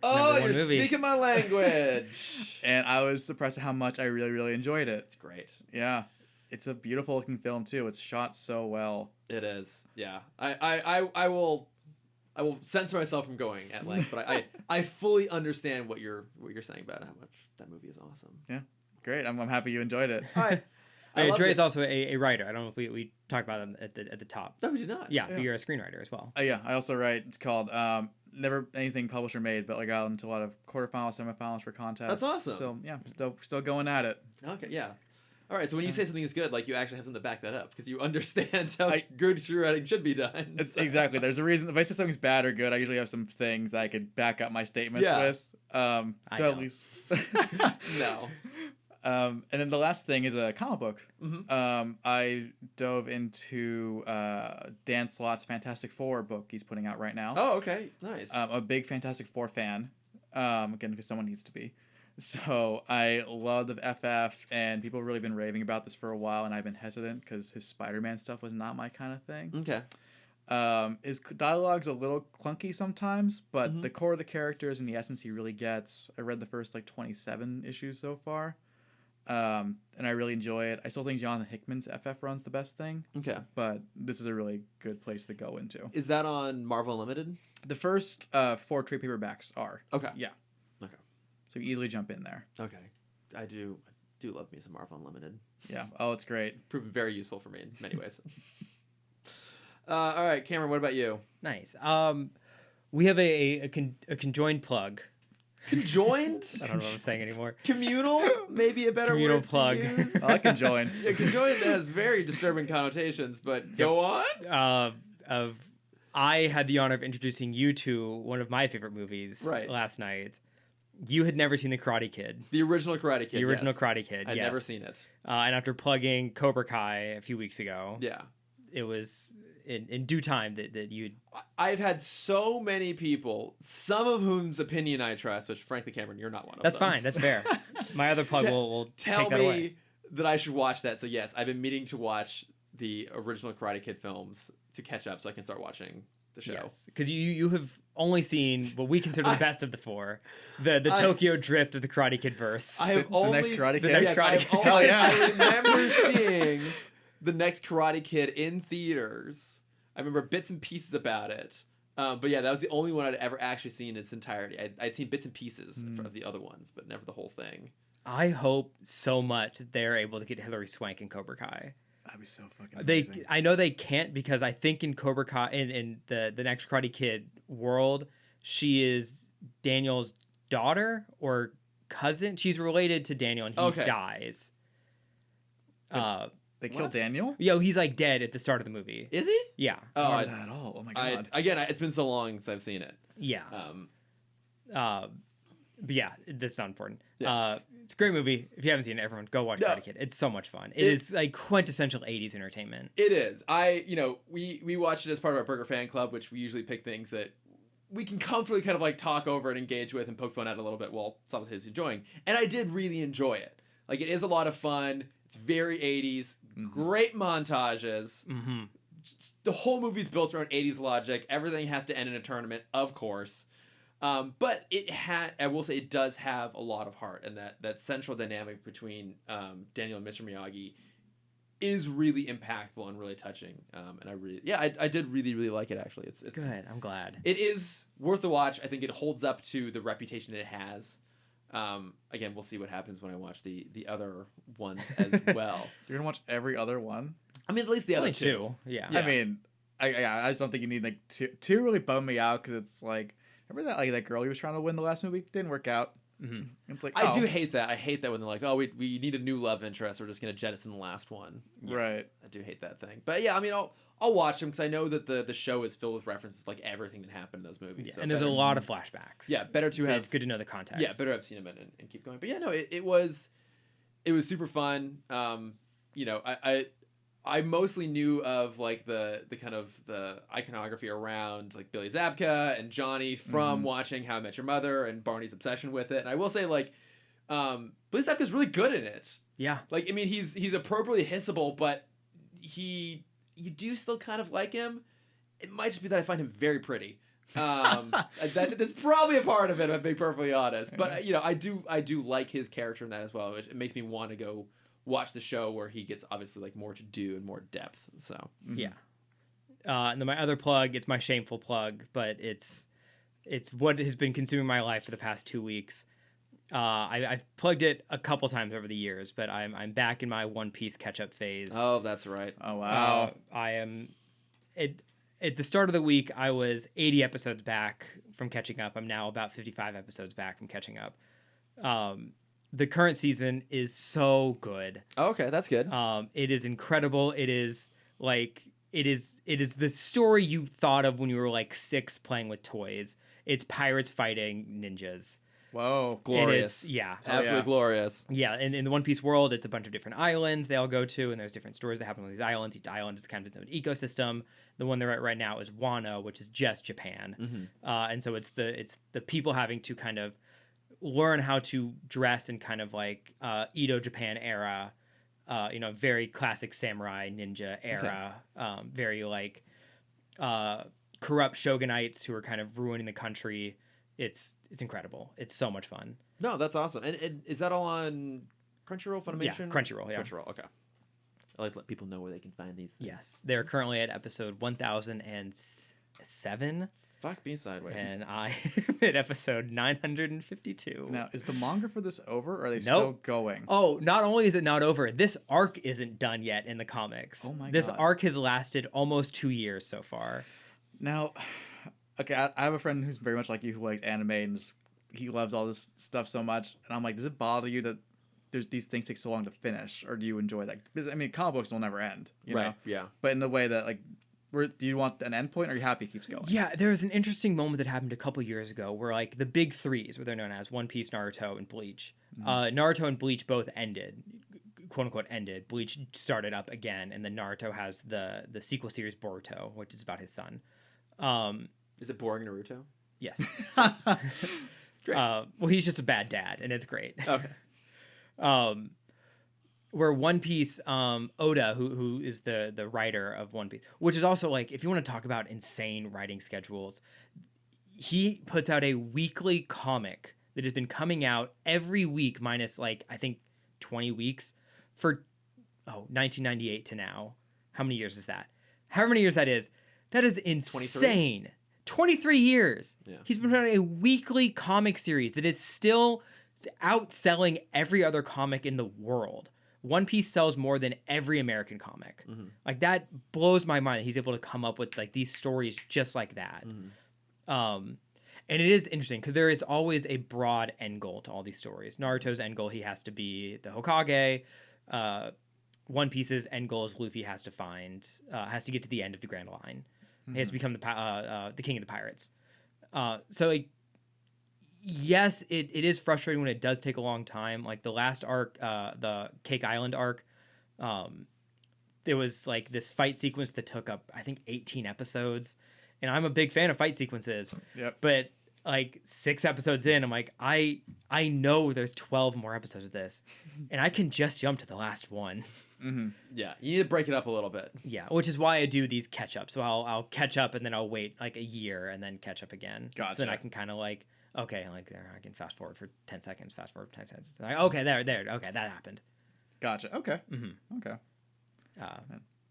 Oh, number one you're movie. speaking my language. And I was surprised at how much I really, really enjoyed it. It's great. Yeah. It's a beautiful looking film too. It's shot so well. It is. Yeah. I will censor myself from going at length, but I fully understand what you're saying about how much that movie is awesome. Yeah. Great. I'm happy you enjoyed it. I loved Dre's it. also a writer. I don't know if we talked about him at the top. No, we did not. Yeah, but you're a screenwriter as well. Yeah. I also write. It's called Never Anything Published or Made, but I got into a lot of quarterfinals, semifinals for contests. That's awesome. So yeah, still going at it. Okay. Yeah. All right. So when you say something is good, like you actually have something to back that up because you understand how good screenwriting should be done. It's exactly. There's a reason. If I say something's bad or good, I usually have some things I could back up my statements Yeah. with. I At don't. least. No. And then the last thing is a comic book. Mhm. I dove into Dan Slott's Fantastic Four book he's putting out right now. Oh, okay. Nice. A big Fantastic Four fan. Again, because someone needs to be. So I love the FF, and people have really been raving about this for a while, and I've been hesitant because his Spider-Man stuff was not my kind of thing. Okay. His dialogue's a little clunky sometimes, but the core of the characters and the essence he really gets. I read the first 27 issues so far, and I really enjoy it. I still think Jonathan Hickman's FF run's the best thing, Okay. but this is a really good place to go into. Is that on Marvel Unlimited? The first 4 trade paperbacks are. Okay. Yeah. Okay. So you easily jump in there. Okay. I do love me some Marvel Unlimited. Yeah. Oh, it's great. Proven very useful for me in many ways. All right, Cameron, what about you? Nice. We have a conjoined plug. Conjoined? I don't know what I'm saying anymore. Communal? Maybe a better Communal word plug. to use. I can join. Yeah, conjoined has very disturbing connotations, but go on. I had the honor of introducing you to one of my favorite movies Right. last night. You had never seen The Karate Kid. The original Karate Kid. The original yes. Karate Kid. I'd yes. never seen it. And after plugging Cobra Kai a few weeks ago, Yeah. it was in due time that you'd. I've had so many people, some of whom's opinion I trust, which frankly, Cameron, you're not one of That's them. fine. That's fair. My other plug will Tell take that me away. that I should watch that. So yes, I've been meaning to watch the original Karate Kid films to catch up so I can start watching the show. Yes, because you have only seen what we consider the best of the 4, the Tokyo Drift of the Karate Kid verse. I have The only next Karate the Kid? next Yes, Karate I've Kid. Hell yeah. I remember seeing the next Karate Kid in theaters. I remember bits and pieces about it. But yeah, that was the only one I'd ever actually seen in its entirety. I'd seen bits and pieces of the other ones, but never the whole thing. I hope so much that they're able to get Hilary Swank in Cobra Kai. That'd be so fucking amazing. I know they can't because I think in Cobra Kai in the next Karate Kid world, she is Daniel's daughter or cousin. She's related to Daniel, and he dies. They kill Daniel? Yo, he's like dead at the start of the movie. Is he? Yeah. Oh, not at all. Oh my god. Again, it's been so long since I've seen it. Yeah. But yeah, that's not important. Yeah. It's a great movie. If you haven't seen it, everyone go watch Karate Kid. It's so much fun. It is like quintessential 80s entertainment. It is. We watched it as part of our Burger Fan Club, which we usually pick things that we can comfortably kind of like talk over and engage with and poke fun at a little bit while simultaneously enjoying. And I did really enjoy it. Like, it is a lot of fun. It's very 80s. Great montages. The whole movie's built around 80s logic. Everything has to end in a tournament, of course. But I will say it does have a lot of heart, and that central dynamic between Daniel and Mr. Miyagi is really impactful and really touching. And I did really, really like it, actually. It's good. I'm glad. It is worth the watch. I think it holds up to the reputation it has. Again, we'll see what happens when I watch the other ones as well. You're gonna watch every other one? I mean, at least the other two. Yeah. I mean, I just don't think you need like two really bum me out, because it's like, remember that that girl he was trying to win the last movie? Didn't work out. It's like, I do hate that. I hate that when they're like, oh, we need a new love interest. We're just gonna jettison the last one. Yeah, right. I do hate that thing. But yeah, I mean, I'll watch them because I know that the show is filled with references like everything that happened in those movies. Yeah, so and there's a lot of flashbacks. Yeah, better to have. It's good to know the context. Yeah, better have seen them and keep going. But yeah, no, it was super fun. I mostly knew of like the kind of the iconography around like Billy Zabka and Johnny from watching How I Met Your Mother and Barney's obsession with it. And I will say, like, Billy Zabka's really good in it. Yeah. Like, I mean, he's appropriately hissable, but you do still kind of like him. It might just be that I find him very pretty. That's probably a part of it, if I'm being perfectly honest. But I do like his character in that as well, which it makes me want to go watch the show where he gets obviously like more to do and more depth. So yeah. And then my other plug, it's my shameful plug, but it's what has been consuming my life for the past 2 weeks. I've plugged it a couple times over the years, but I'm back in my One Piece catch up phase. Oh, that's right. Oh wow. I am at the start of the week I was 80 episodes back from catching up. I'm now about 55 episodes back from catching up. The current season is so good. Oh, okay, that's good. It is incredible. It is the story you thought of when you were like 6 playing with toys. It's pirates fighting ninjas. Whoa, glorious. Absolutely glorious. Yeah, and in the One Piece world, it's a bunch of different islands they all go to, and there's different stories that happen on these islands. Each island is kind of its own ecosystem. The one they're at right now is Wano, which is just Japan. And so it's the people having to kind of learn how to dress in kind of like Edo Japan era, very classic samurai ninja era, very like corrupt shogunates who are kind of ruining the country. It's incredible. It's so much fun. No, that's awesome. And is that all on Crunchyroll, Funimation? Yeah, Crunchyroll. Yeah, Crunchyroll. Okay. I like to let people know where they can find these things. Yes, they're currently at episode 1007. Fuck me sideways. And I am at episode 952. Now, is the manga for this over, or are they still going? Oh, not only is it not over, this arc isn't done yet in the comics. Oh my god. This arc has lasted almost 2 years so far. Now, okay, I have a friend who's very much like you who likes anime and he loves all this stuff so much. And I'm like, does it bother you that these things take so long to finish, or do you enjoy that? Because I mean, comic books will never end, you know? Yeah. But in the way that like, do you want an end point, or are you happy it keeps going? Yeah, there was an interesting moment that happened a couple years ago where like the big threes, what they're known as, One Piece, Naruto, and Bleach. Naruto and Bleach both ended, quote unquote ended. Bleach started up again, and then Naruto has the sequel series Boruto, which is about his son. Is it boring Naruto? Yes. Great. Well, he's just a bad dad, and it's great. Okay. Where One Piece, Oda, who is the writer of One Piece, which is also like, if you want to talk about insane writing schedules, he puts out a weekly comic that has been coming out every week minus like, I think 20 weeks for 1998 to now. How many years is that? However many years that is insane. 23 years. Yeah. He's been running a weekly comic series that is still outselling every other comic in the world. One Piece sells more than every American comic. Like, that blows my mind that he's able to come up with like these stories just like that. And it is interesting because there is always a broad end goal to all these stories. Naruto's end goal, he has to be the Hokage. One Piece's end goal is Luffy has to get to the end of the Grand Line. He has to become the king of the pirates. So like, yes, it is frustrating when it does take a long time. Like the last arc, the Cake Island arc, there was like this fight sequence that took up, I think, 18 episodes. And I'm a big fan of fight sequences. Yep. But like 6 episodes in, I'm like, I know there's 12 more episodes of this, and I can just jump to the last one. Mm-hmm. Yeah, you need to break it up a little bit. Yeah, which is why I do these catch ups. So I'll catch up and then I'll wait like a year and then catch up again. Gotcha. So then I can kind of like, okay, like there, I can fast forward for 10 seconds, fast forward for 10 seconds. Like, okay, there, okay, that happened. Gotcha. Okay. Mm-hmm. Okay.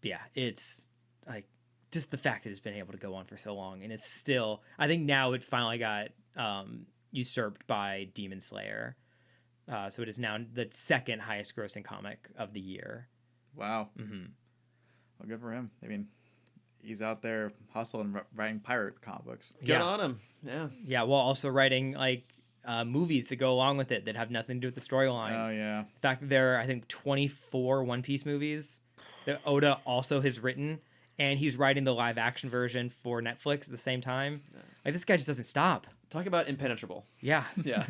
Yeah, it's like just the fact that it's been able to go on for so long, and it's still. I think now it finally got usurped by Demon Slayer, so it is now the second highest grossing comic of the year. Wow. Mm-hmm. Well, good for him. I mean, he's out there hustling, writing pirate comic books. Good on him. Yeah. Yeah, while also writing like movies that go along with it that have nothing to do with the storyline. Oh yeah. The fact that there are, I think, 24 One Piece movies that Oda also has written, and he's writing the live action version for Netflix at the same time. Yeah. Like this guy just doesn't stop. Talk about impenetrable. Yeah. Yeah.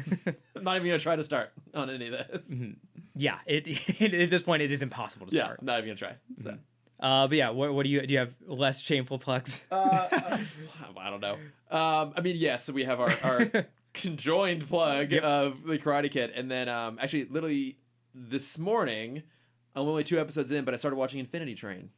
I'm not even gonna try to start on any of this. Mm-hmm. Yeah. It at this point it is impossible to start. I'm not even gonna try. So. Mm-hmm. But yeah, what do you have less shameful plugs? I don't know. I mean, yes, so we have our conjoined plug of the Karate Kid, and then actually, literally this morning, I'm only 2 episodes in, but I started watching Infinity Train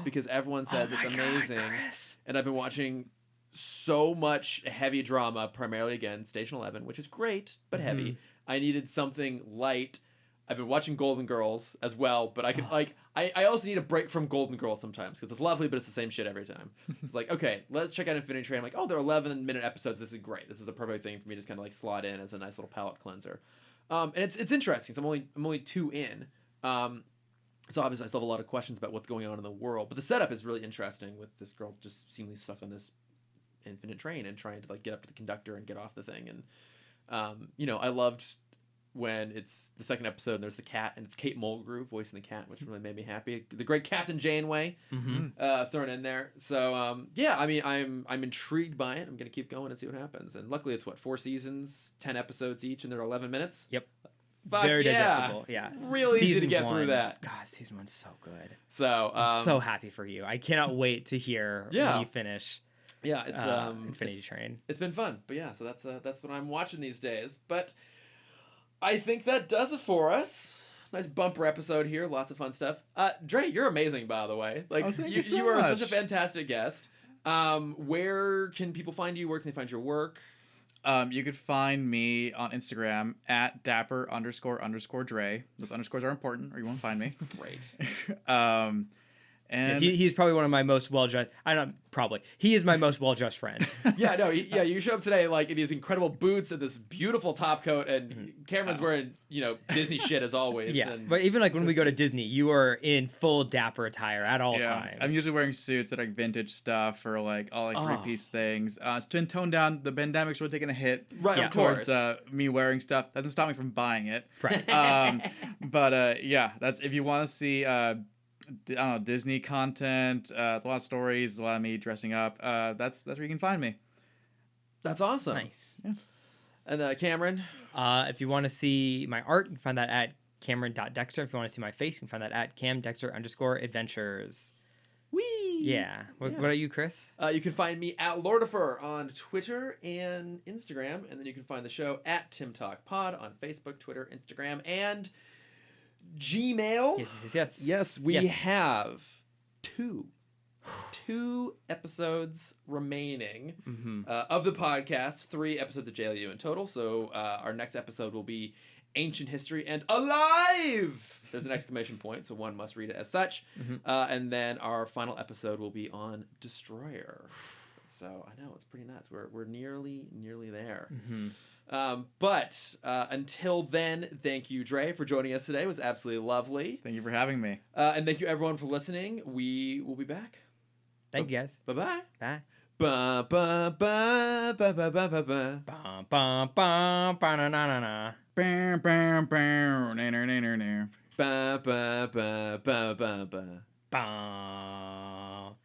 because everyone says it's amazing, God, and I've been watching so much heavy drama, primarily again Station 11, which is great but heavy. I needed something light. I've been watching Golden Girls as well, but I can I also need a break from Golden Girls sometimes because it's lovely, but it's the same shit every time. It's like, okay, let's check out Infinity Train. I'm like, oh, they're 11-minute episodes. This is great. This is a perfect thing for me to just kind of like slot in as a nice little palate cleanser. And it's interesting. So I'm only 2 in. So obviously I still have a lot of questions about what's going on in the world, but the setup is really interesting with this girl just seemingly stuck on this infinite train and trying to like get up to the conductor and get off the thing. And I loved when it's the second episode and there's the cat and it's Kate Mulgrew voicing the cat, which really made me happy. The great Captain Janeway thrown in there. So yeah, I mean I'm intrigued by it. I'm gonna keep going and see what happens. And luckily it's 4 seasons, 10 episodes each, and they're 11 minutes. Yep. Fuck very yeah. digestible. Yeah. Real easy to get through that. God, season 1's so good. So I'm so happy for you. I cannot wait to hear when you finish. Yeah, it's Infinity Train. It's been fun. But yeah, so that's what I'm watching these days. But I think that does it for us. Nice bumper episode here. Lots of fun stuff. Dre, you're amazing, by the way. Like you are such a fantastic guest. Where can people find you? Where can they find your work? You could find me on Instagram at dapper__Dre. Those underscores are important, or you won't find me. Great. And he's probably one of my most well-dressed. He is my most well-dressed friend. You show up today like in these incredible boots and this beautiful top coat, and Cameron's wearing Disney shit as always. Yeah, and but even like when we go to Disney, you are in full Dapper attire at all times. I'm usually wearing suits that are like vintage stuff or like all like 3-piece things. It's to tone down. The pandemic's really taking a hit, towards me wearing stuff. That doesn't stop me from buying it. Right. That's if you want to see. I don't know, Disney content, a lot of stories, a lot of me dressing up. That's where you can find me. That's awesome. Nice. Yeah. And Cameron? If you want to see my art, you can find that at Cameron.Dexter. If you want to see my face, you can find that at CamDexter_adventures. Whee! Yeah. What about you, Chris? You can find me at Lordifer on Twitter and Instagram. And then you can find the show at Tim Talk Pod on Facebook, Twitter, Instagram, and Gmail. Yes, we have two episodes remaining of the podcast. 3 episodes of JLU in total. So our next episode will be Ancient History and Alive! There's an exclamation point, so one must read it as such. And then our final episode will be on Destroyer. So I know it's pretty nuts. We're nearly there. But until then, thank you, Dre, for joining us today. It was absolutely lovely. Thank you for having me. And thank you, everyone, for listening. We will be back. Thank you, guys. Bye-bye. Bye. Ba ba ba ba ba ba ba ba. Bum, bum, bum, ba-na-na-na-na. Bam, bam, bam, nanner, nanner, nanner. Ba ba ba ba ba ba. Bum.